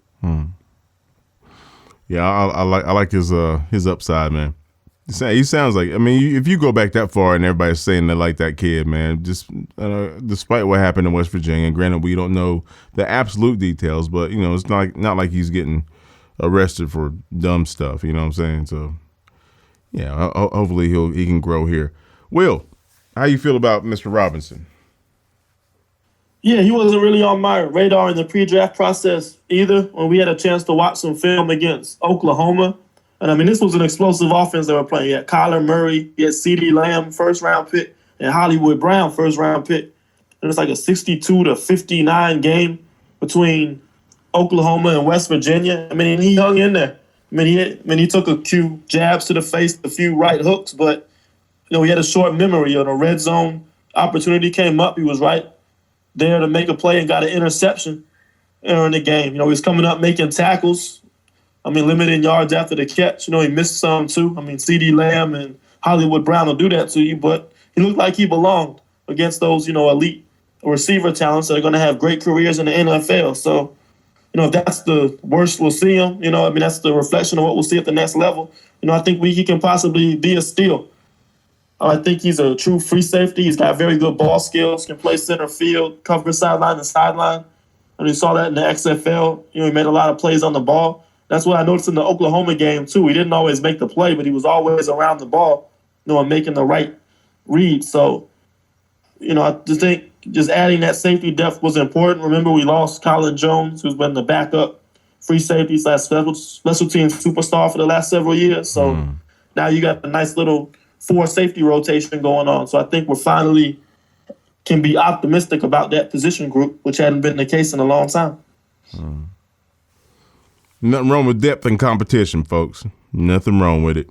Yeah, I like his upside, man. He sounds like, I mean, if you go back that far and everybody's saying they like that kid, man, just despite what happened in West Virginia, and granted, we don't know the absolute details, but, it's not like he's getting arrested for dumb stuff, you know what I'm saying? So, yeah, hopefully he can grow here. Will, how you feel about Mr. Robinson? Yeah, he wasn't really on my radar in the pre-draft process either. When we had a chance to watch some film against Oklahoma, and I mean, this was an explosive offense they were playing. You had Kyler Murray, you had CeeDee Lamb, first-round pick, and Hollywood Brown, first-round pick. And it's like a 62-59 game between Oklahoma and West Virginia. I mean, he hung in there. I mean, he took a few jabs to the face, a few right hooks, but he had a short memory. A red zone opportunity came up. He was right there to make a play and got an interception in the game. He was coming up making tackles. I mean, limiting yards after the catch. He missed some too. I mean, CeeDee Lamb and Hollywood Brown will do that to you, but he looked like he belonged against those, elite receiver talents that are going to have great careers in the NFL. So, if that's the worst we'll see him, I mean, that's the reflection of what we'll see at the next level. I think he can possibly be a steal. I think he's a true free safety. He's got very good ball skills, can play center field, cover sideline and sideline. And we saw that in the XFL. He made a lot of plays on the ball. That's what I noticed in the Oklahoma game, too. He didn't always make the play, but he was always around the ball, and making the right read. So, I just think just adding that safety depth was important. Remember, we lost Colin Jones, who's been the backup free safety / special teams superstar for the last several years. So now you got a nice little 4 safety rotation going on. So I think we're finally can be optimistic about that position group, which hadn't been the case in a long time. Nothing wrong with depth and competition, folks. Nothing wrong with it.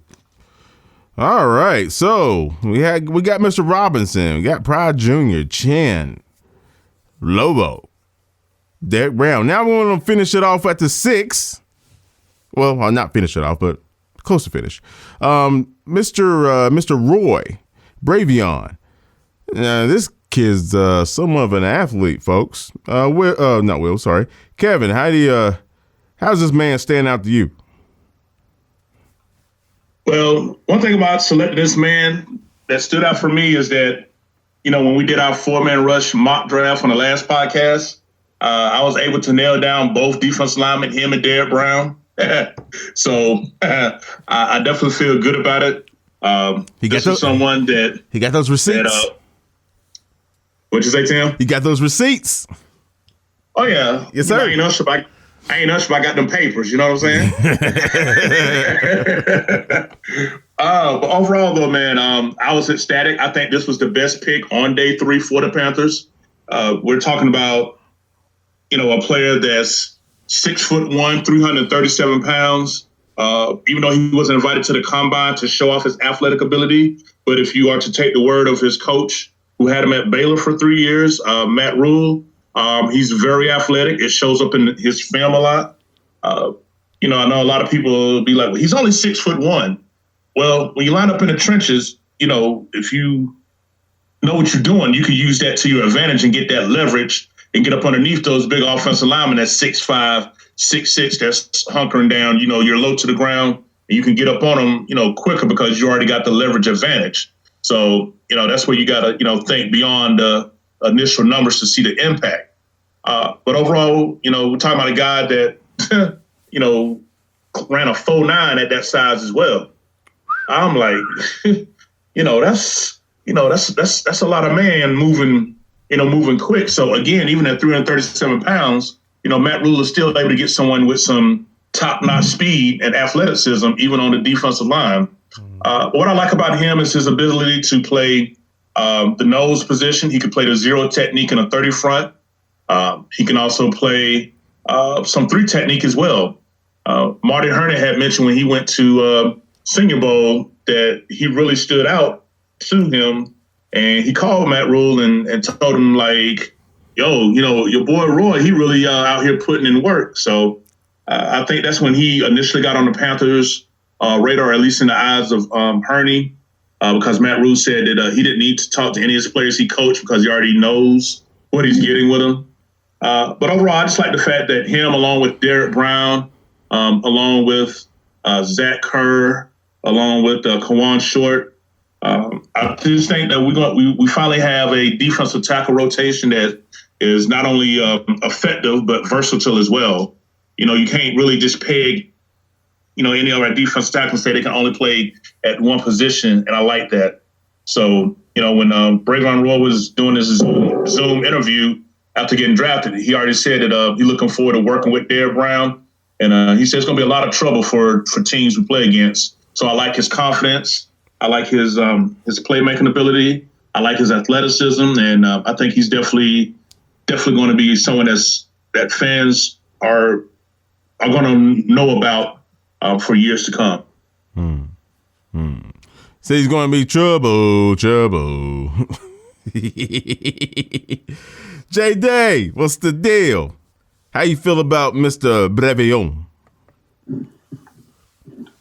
All right, so we got Mr. Robinson, we got Pride Jr., Chin, Lobo, Derek Brown. Now we want to finish it off at the 6. Well, I'll not finish it off, but close to finish. Mr. Roy Bravion. This kid's somewhat of an athlete, folks. Not Will, sorry. Kevin, how's this man stand out to you? Well, one thing about selecting this man that stood out for me is that, when we did our 4-man rush mock draft on the last podcast, I was able to nail down both defensive linemen, him and Derek Brown. So I definitely feel good about it. He got those receipts. What'd you say, Tim? He got those receipts. Oh yeah, yes sir. I ain't unsure if I got them papers. You know what I'm saying? But overall, though, man, I was ecstatic. I think this was the best pick on day 3 for the Panthers. We're talking about, a player that's 6'1", 337 pounds. Even though he wasn't invited to the combine to show off his athletic ability, but if you are to take the word of his coach, who had him at Baylor for 3 years, Matt Rhule, he's very athletic. It shows up in his film a lot. I know a lot of people will be like, well, he's only 6'1". Well, when you line up in the trenches, if you know what you're doing, you can use that to your advantage and get that leverage and get up underneath those big offensive linemen that's 6'5", 6'6", that's hunkering down. You're low to the ground, and you can get up on them, quicker because you already got the leverage advantage. So, that's where you got to, think beyond the initial numbers to see the impact. But overall, we're talking about a guy that, ran a 4.9 at that size as well. I'm like, that's a lot of man moving quick. So again, even at 337 pounds, Matt Rhule is still able to get someone with some top-notch speed and athleticism, even on the defensive line. What I like about him is his ability to play the nose position. He can play the 0 technique in a 30 front. He can also play some 3 technique as well. Marty Herney had mentioned when he went to Senior Bowl that he really stood out to him, and he called Matt Rhule and told him, like, yo, your boy Roy, he really out here putting in work. So I think that's when he initially got on the Panthers' radar, at least in the eyes of Herney, because Matt Rhule said that he didn't need to talk to any of his players he coached because he already knows what he's getting with them. But overall, I just like the fact that him, along with Derek Brown, along with Zach Kerr, along with Kawan Short. I just think that we finally have a defensive tackle rotation that is not only effective but versatile as well. You know, you can't really just peg, you know, any of our defensive tackles, say they can only play at one position, and I like that. So, you know, when Bravion Rhule was doing his Zoom interview after getting drafted, he already said that he's looking forward to working with Derrick Brown, and he said it's going to be a lot of trouble for teams we play against. So I like his confidence. I like his playmaking ability. I like his athleticism, and I think he's definitely going to be someone that fans are going to know about for years to come. So he's going to be trouble. J-Day, what's the deal? How you feel about Mr. Brevion?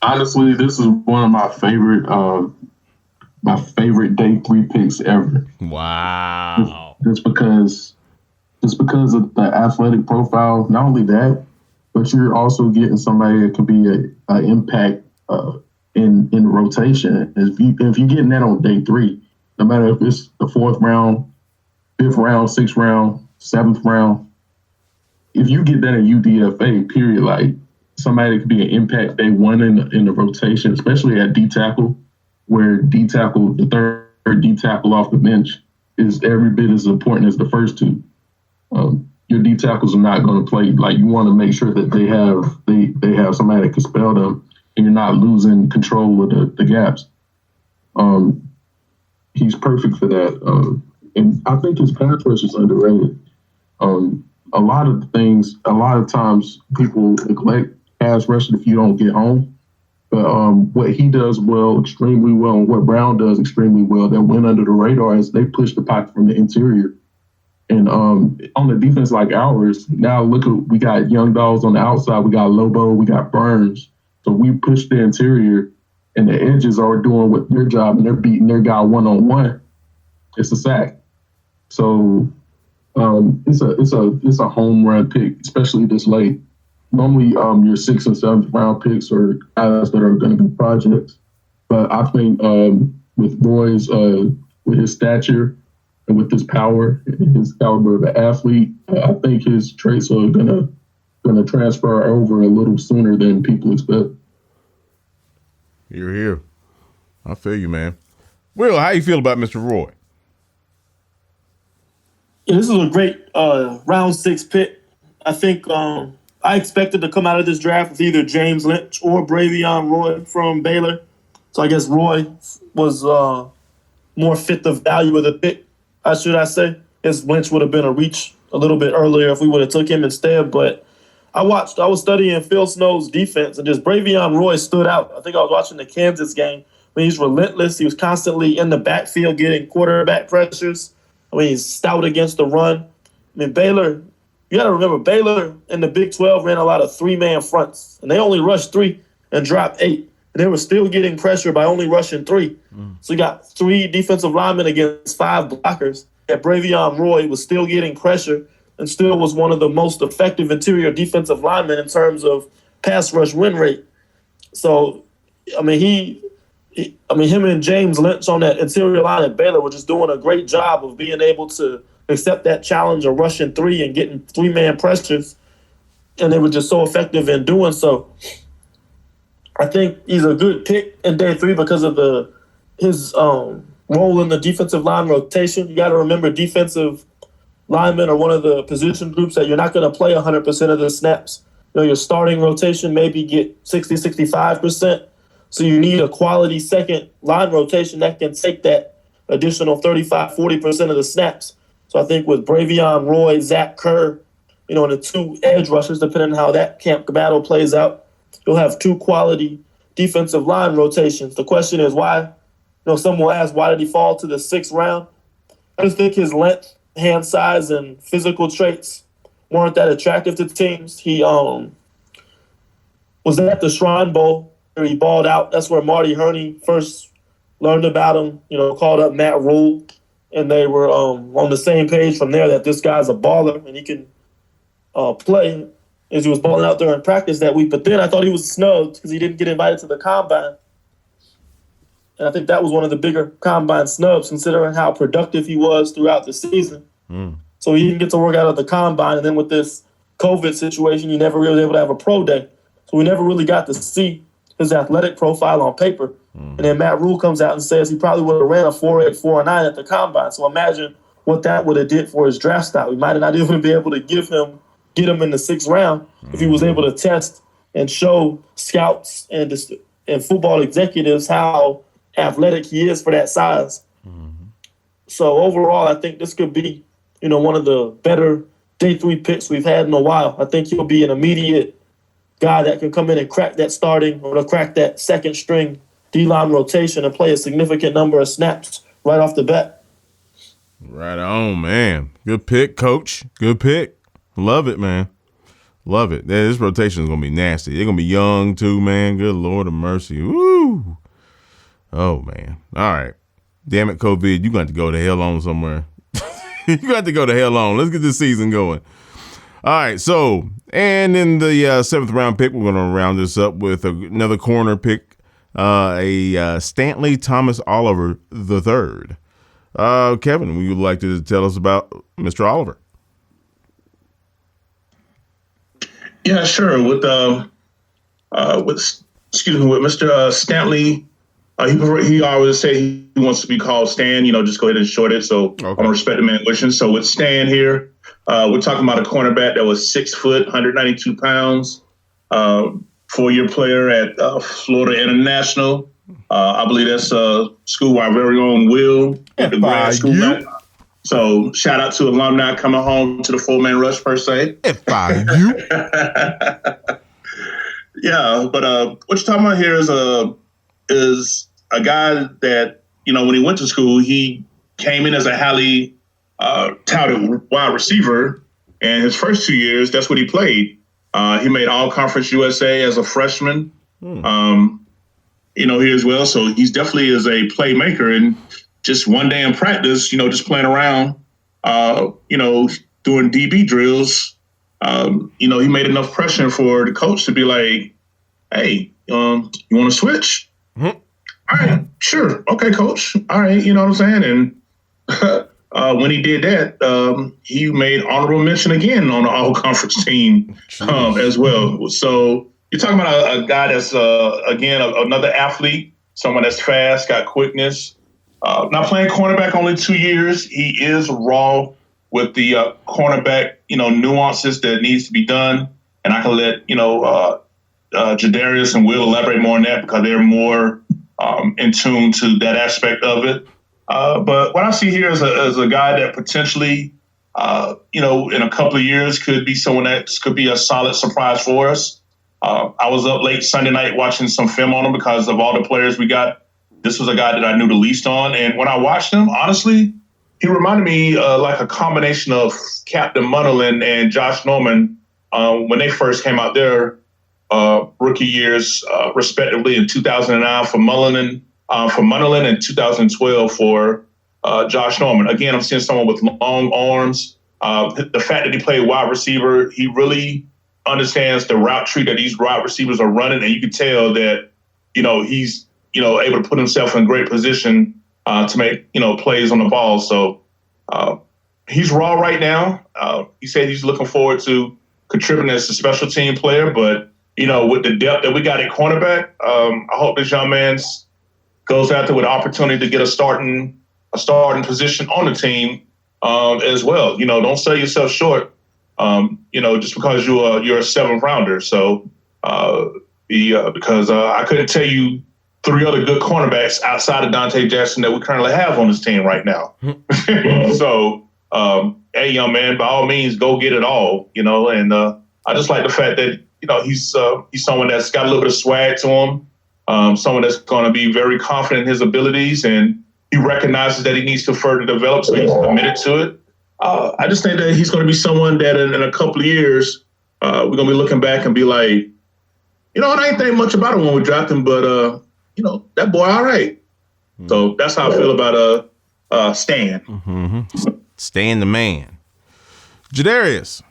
Honestly, this is one of my favorite day 3 picks ever. Wow. Just because of the athletic profile. Not only that, but you're also getting somebody that can be an impact in rotation. If you're getting that on day 3, no matter if it's the 4th round, 5th round, 6th round, 7th round, if you get that in UDFA, period, like somebody that could be an impact day 1 in the rotation, especially at D tackle, where D tackle, the third D tackle off the bench, is every bit as important as the first 2. Your D tackles are not going to play. Like, you want to make sure that they have somebody that can spell them, and you're not losing control of the gaps. He's perfect for that. And I think his pass rush is underrated. A lot of times people neglect pass rushing if you don't get home. But what he does extremely well, and what Brown does extremely well, that went under the radar, is they push the pocket from the interior. And on the defense like ours, now we got young dogs on the outside. We got Lobo, we got Burns. So we push the interior, and the edges are doing what their job, and they're beating their guy one-on-one. It's a sack. So it's a home run pick, especially this late. Normally, your 6th and 7th round picks are guys that are going to be projects. But I think with Roy's, with his stature and with his power and his caliber of an athlete, I think his traits are going to transfer over a little sooner than people expect. You're here. I feel you, man. Will, how you feel about Mr. Roy? Yeah, this is a great round 6 pick. I think I expected to come out of this draft with either James Lynch or Bravion Roy from Baylor. So I guess Roy was more fit the value of the pick, should I say. Guess Lynch would have been a reach a little bit earlier if we would have took him instead. But I was studying Phil Snow's defense, and just Bravion Roy stood out. I think I was watching the Kansas game. I mean, he's relentless. He was constantly in the backfield getting quarterback pressures. I mean, he's stout against the run. I mean, Baylor, you got to remember, Baylor in the Big 12 ran a lot of 3-man fronts, and they only rushed 3 and dropped 8. And they were still getting pressure by only rushing 3. So you got 3 defensive linemen against 5 blockers. That Bravion Roy was still getting pressure and still was one of the most effective interior defensive linemen in terms of pass rush win rate. So, I mean, him and James Lynch on that interior line at Baylor were just doing a great job of being able to accept that challenge of rushing 3 and getting 3-man pressures, and they were just so effective in doing so. I think he's a good pick in day 3 because of his role in the defensive line rotation. You got to remember, defensive linemen are one of the position groups that you're not going to play 100% of the snaps. You know, your starting rotation maybe get 60, 65%. So you need a quality second line rotation that can take that additional 35, 40% of the snaps. So I think with Bravion Roy, Zach Kerr, and the 2 edge rushers, depending on how that camp battle plays out, you'll have 2 quality defensive line rotations. The question is why, some will ask, why did he fall to the 6th round? I just think his length, hand size, and physical traits weren't that attractive to teams. He was at the Shrine Bowl where he balled out. That's where Marty Herney first learned about him, called up Matt Rhule, and they were on the same page from there that this guy's a baller and he can play, as he was balling out there in practice that week. But then I thought he was snubbed because he didn't get invited to the combine. And I think that was one of the bigger combine snubs, considering how productive he was throughout the season. So he didn't get to work out at the combine. And then with this COVID situation, he never really was able to have a pro day. So we never really got to see his athletic profile on paper. And then Matt Rhule comes out and says he probably would have ran a 4.8, 4.9 at the combine. So imagine what that would have did for his draft stock. We might have not even been able to get him in the 6th round if he was able to test and show scouts and football executives how athletic he is for that size. So overall, I think this could be, one of the better day 3 picks we've had in a while. I think he'll be an immediate guy that can come in and crack that starting or to crack that second string D-line rotation and play a significant number of snaps right off the bat. Right on, man. Good pick, Coach. Good pick. Love it, man. Love it. This rotation is going to be nasty. They're going to be young, too, man. Good Lord of mercy. Woo. Oh, man. All right. Damn it, COVID. You got to go to hell on somewhere. You got to go to hell on. Let's get this season going. All right. So, and in the 7th round pick, we're going to round this up with another corner pick, a Stanley Thomas Oliver III. Kevin, would you like to tell us about Mr. Oliver? Yeah, sure. With Mr. Stanley, he always say he wants to be called Stan. Just go ahead and short it. So okay. I'm gonna respect the man wishing. So with Stan here, we're talking about a cornerback that was 6 foot, 192 pounds, 4-year player at Florida International. I believe that's school our very own Will at the grad school. So shout out to alumni coming home to the 4-man rush per se. Yeah, but what you're talking about here is a guy that, when he went to school, he came in as a highly touted wide receiver, and his first 2 years, that's what he played. He made All-Conference USA as a freshman. Here as well. So he's definitely is a playmaker, and just one day in practice, just playing around, doing DB drills, he made enough pressure for the coach to be like, hey, you want to switch? All right, sure. Okay, coach. All right. You know what I'm saying? And when he did that, he made honorable mention again on the all-conference team as well. So you're talking about a guy that's, again, another athlete, someone that's fast, got quickness. Not playing cornerback only 2 years. He is raw with the cornerback, nuances that needs to be done. And I can let, Jude Arias and Will elaborate more on that because they're more in tune to that aspect of it. But what I see here is a guy that potentially, in a couple of years could be someone that could be a solid surprise for us. I was up late Sunday night watching some film on him because of all the players we got. This was a guy that I knew the least on. And when I watched him, honestly, he reminded me like a combination of Captain Munnerlyn and Josh Norman when they first came out their rookie years, respectively, in 2009 for Munnerlyn and 2012 for Josh Norman. Again, I'm seeing someone with long arms. The fact that he played wide receiver, he really understands the route tree that these wide receivers are running. And you can tell that, he's, able to put himself in great position to make, plays on the ball. So he's raw right now. He said he's looking forward to contributing as a special team player. But, with the depth that we got at cornerback, I hope this young man goes out there with the opportunity to get a starting position on the team as well. Don't sell yourself short, just because you're a 7th rounder. So because I couldn't tell you 3 other good cornerbacks outside of Dante Jackson that we currently have on this team right now. So, hey, young man, by all means, go get it all, and I just like the fact that, he's someone that's got a little bit of swag to him, someone that's going to be very confident in his abilities, and he recognizes that he needs to further develop, so he's committed to it. I just think that he's going to be someone that in a couple of years, we're going to be looking back and be like, and I ain't think much about him when we drafted him, but, that boy, all right. So that's how I feel about Stan. Mm-hmm. Stan the man. Jude Arias.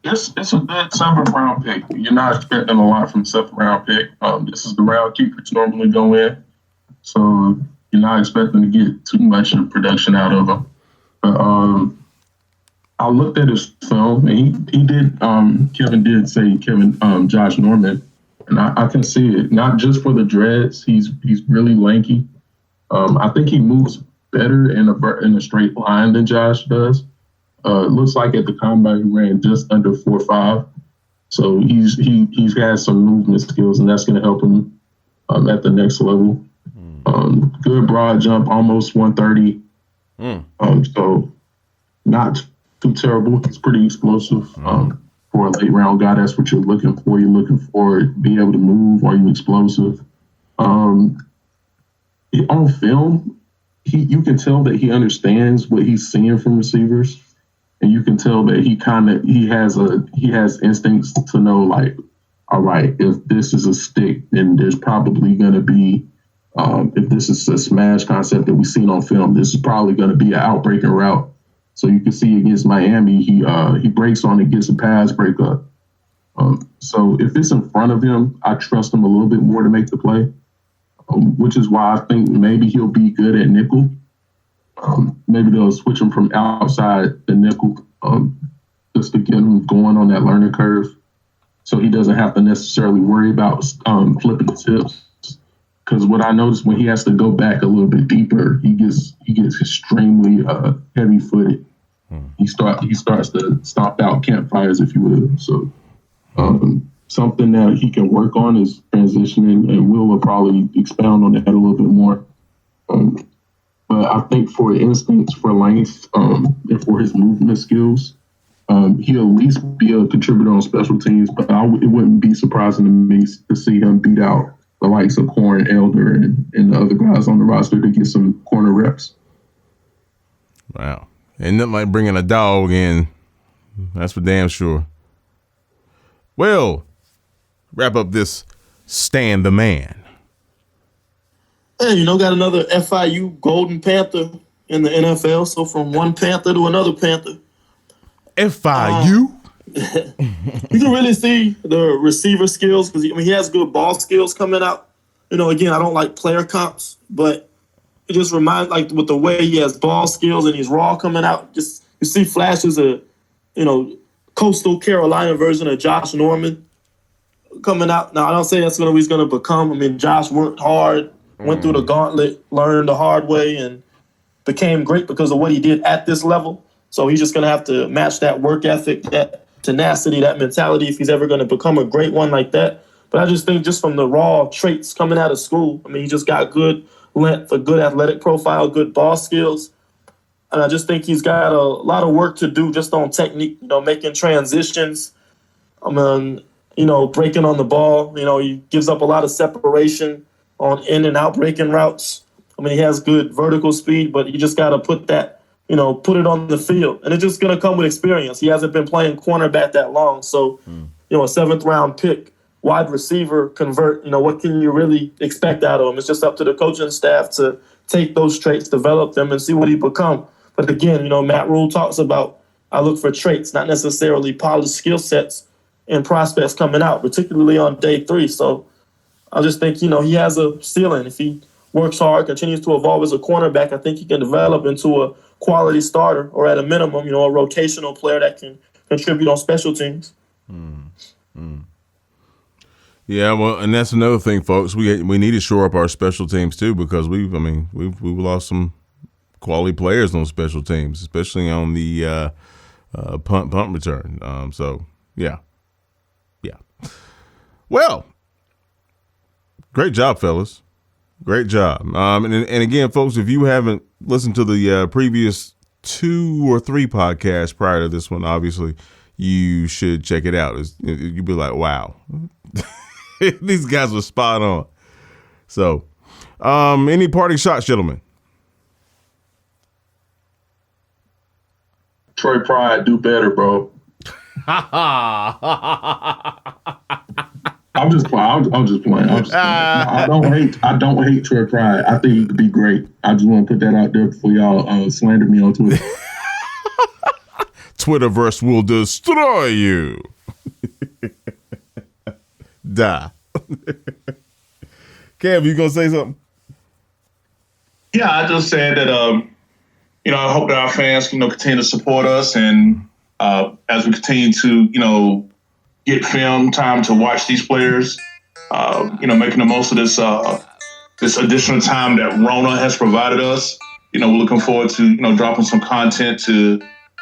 It's a good 7th-round pick. You're not expecting a lot from 7th-round pick. This is the round keepers normally go in, so you're not expecting to get too much of production out of him. But I looked at his film, and he did. Kevin did say Josh Norman, and I can see it. Not just for the dreads. He's really lanky. I think he moves better in a straight line than Josh does. It looks like at the combine he ran just under 4.5, so he's got some movement skills, and that's going to help him at the next level. Good broad jump, almost 130. So not too terrible. He's pretty explosive for a late round guy. That's what you're looking for. You're looking for being able to move. Are you explosive? On film, you can tell that he understands what he's seeing from receivers. And you can tell that he has instincts to know, like, all right, if this is a stick, then there's probably going to be, if this is a smash concept that we've seen on film, this is probably going to be an outbreaking route. So you can see against Miami, he breaks on it, gets a pass breakup. So if it's in front of him, I trust him a little bit more to make the play, which is why I think maybe he'll be good at nickel. Maybe they'll switch him from outside the nickel just to get him going on that learning curve, so he doesn't have to necessarily worry about flipping his hips. Because what I noticed when he has to go back a little bit deeper, he gets extremely heavy-footed. He starts to stomp out campfires, if you will. So something that he can work on is transitioning, and Will probably expound on that a little bit more. But I think for instincts, for length, and for his movement skills, he'll at least be a contributor on special teams. But it wouldn't be surprising to me to see him beat out the likes of Corn, Elder, and the other guys on the roster to get some corner reps. Wow. And nothing like bringing a dog in. That's for damn sure. Well, wrap up this Stan the Man. Hey, got another FIU Golden Panther in the NFL. So from one Panther to another Panther. FIU? You can really see the receiver skills because he has good ball skills coming out. Again, I don't like player comps, but it just reminds, like, with the way he has ball skills and he's raw coming out. Just you see flashes of, Coastal Carolina version of Josh Norman coming out. Now, I don't say that's what he's going to become. I mean, Josh worked hard, went through the gauntlet, learned the hard way, and became great because of what he did at this level. So he's just going to have to match that work ethic, that tenacity, that mentality if he's ever going to become a great one like that. But I just think just from the raw traits coming out of school, I mean, he just got good length, a good athletic profile, good ball skills. And I just think he's got a lot of work to do just on technique, making transitions. Breaking on the ball. He gives up a lot of separation on in and out breaking routes. I mean, he has good vertical speed, but you just got to put that, put it on the field. And it's just going to come with experience. He hasn't been playing cornerback that long. So, a 7th-round pick, wide receiver, convert, what can you really expect out of him? It's just up to the coaching staff to take those traits, develop them, and see what he become. But again, Matt Rhule talks about, I look for traits, not necessarily polished skill sets and prospects coming out, particularly on day 3. So I just think, he has a ceiling. If he works hard, continues to evolve as a cornerback, I think he can develop into a quality starter or at a minimum, a rotational player that can contribute on special teams. Yeah, well, and that's another thing, folks. We need to shore up our special teams too, because we've lost some quality players on special teams, especially on the punt return. So yeah. Well, great job, fellas. Great job. And again, folks, if you haven't listened to the previous 2 or 3 podcasts prior to this one, obviously you should check it out. You'll be like, wow. These guys were spot on. So, any parting shots, gentlemen? Troy Pride, do better, bro. I'm just playing. I don't hate Troy Pride. I think he could be great. I just want to put that out there before y'all slander me on Twitter. Twitterverse will destroy you. Die. Kev, you gonna say something? Yeah, I just said that, I hope that our fans, continue to support us. And as we continue to, get film time to watch these players, making the most of this additional time that Rona has provided us. We're looking forward to, dropping some content to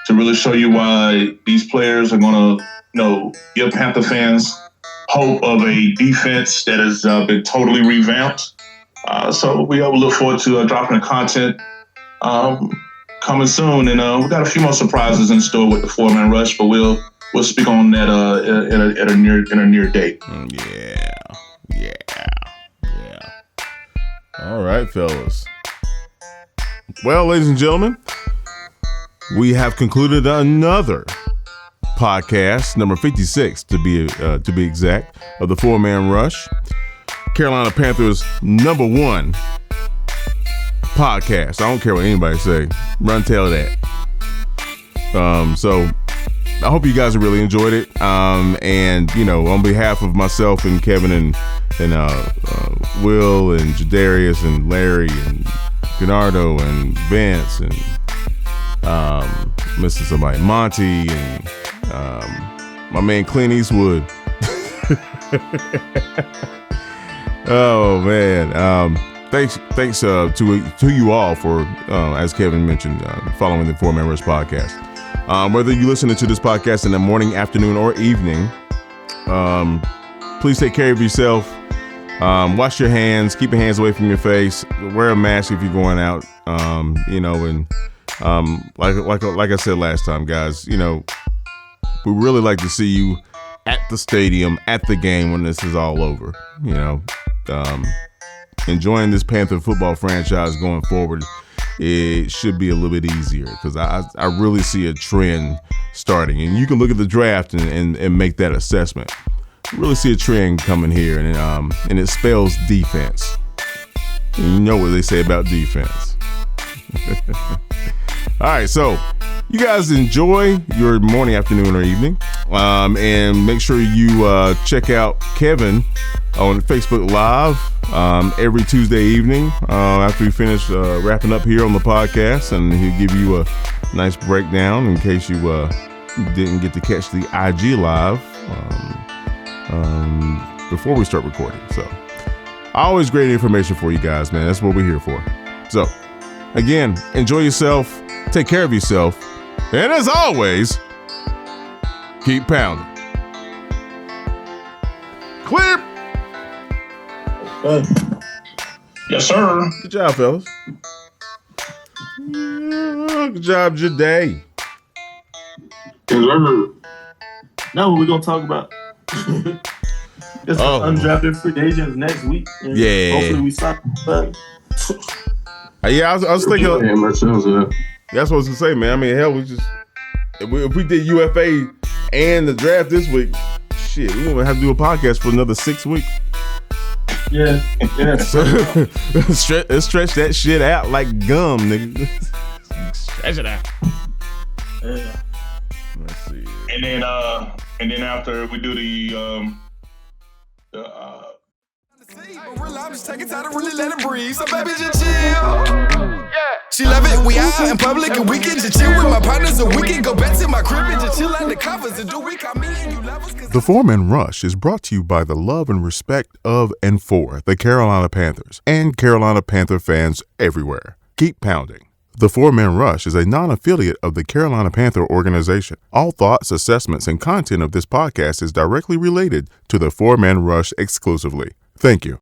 really show you why these players are going to, give Panther fans hope of a defense that has been totally revamped. So we will look forward to dropping the content coming soon. And we got a few more surprises in store with the 4-man rush, but we'll speak on that at a near date. Yeah. All right, fellas. Well, ladies and gentlemen, we have concluded another podcast, number 56 to be exact, of the 4-man rush, Carolina Panthers #1 podcast. I don't care what anybody say. Run tell that. So I hope you guys have really enjoyed it. And on behalf of myself and Kevin and Will and Jude Arias and Larry and Gennardo and Vince and missing somebody, Monty and my man Clint Eastwood. Oh man. Thanks to you all for, as Kevin mentioned, following the 4-man rush podcast. Whether you listen to this podcast in the morning, afternoon, or evening, please take care of yourself. Wash your hands, keep your hands away from your face, wear a mask if you're going out, and like I said last time, guys, we really like to see you at the stadium, at the game when this is all over, enjoying this Panther football franchise going forward. It should be a little bit easier because I really see a trend starting, and you can look at the draft and make that assessment. Really see a trend coming here, and it spells defense. And you know what they say about defense. All right, so you guys enjoy your morning, afternoon, or evening, and make sure you check out Kevin on Facebook Live every Tuesday evening after we finish wrapping up here on the podcast, and he'll give you a nice breakdown in case you didn't get to catch the IG Live before we start recording. So always great information for you guys, man. That's what we're here for. So again, enjoy yourself, take care of yourself, and as always, keep pounding. Clear. Yes, sir. Good job, fellas. Good job, Jade. Now what we gonna talk about? It's undrafted free agents next week. And yeah. Hopefully we sign. Yeah, I was thinking. That's what I was gonna say, man. I mean, hell, if we did UFA and the draft this week, shit, we're gonna have to do a podcast for another 6 weeks. Yeah. Stretch that shit out like gum, nigga. Stretch it out. Yeah. Let's see. And then after we do I'm just taking time to really let it breathe. So baby, just chill. Yeah. She love it. We out in public and we can just chill with my partners, and we can go back to my crib and just chill under covers and do we call me and you lovers. The 4-man rush is brought to you by the love and respect of and for the Carolina Panthers and Carolina Panther fans everywhere. Keep pounding. The 4-man rush is a non-affiliate of the Carolina Panther organization. All thoughts, assessments, and content of this podcast is directly related to the 4-man rush exclusively. Thank you.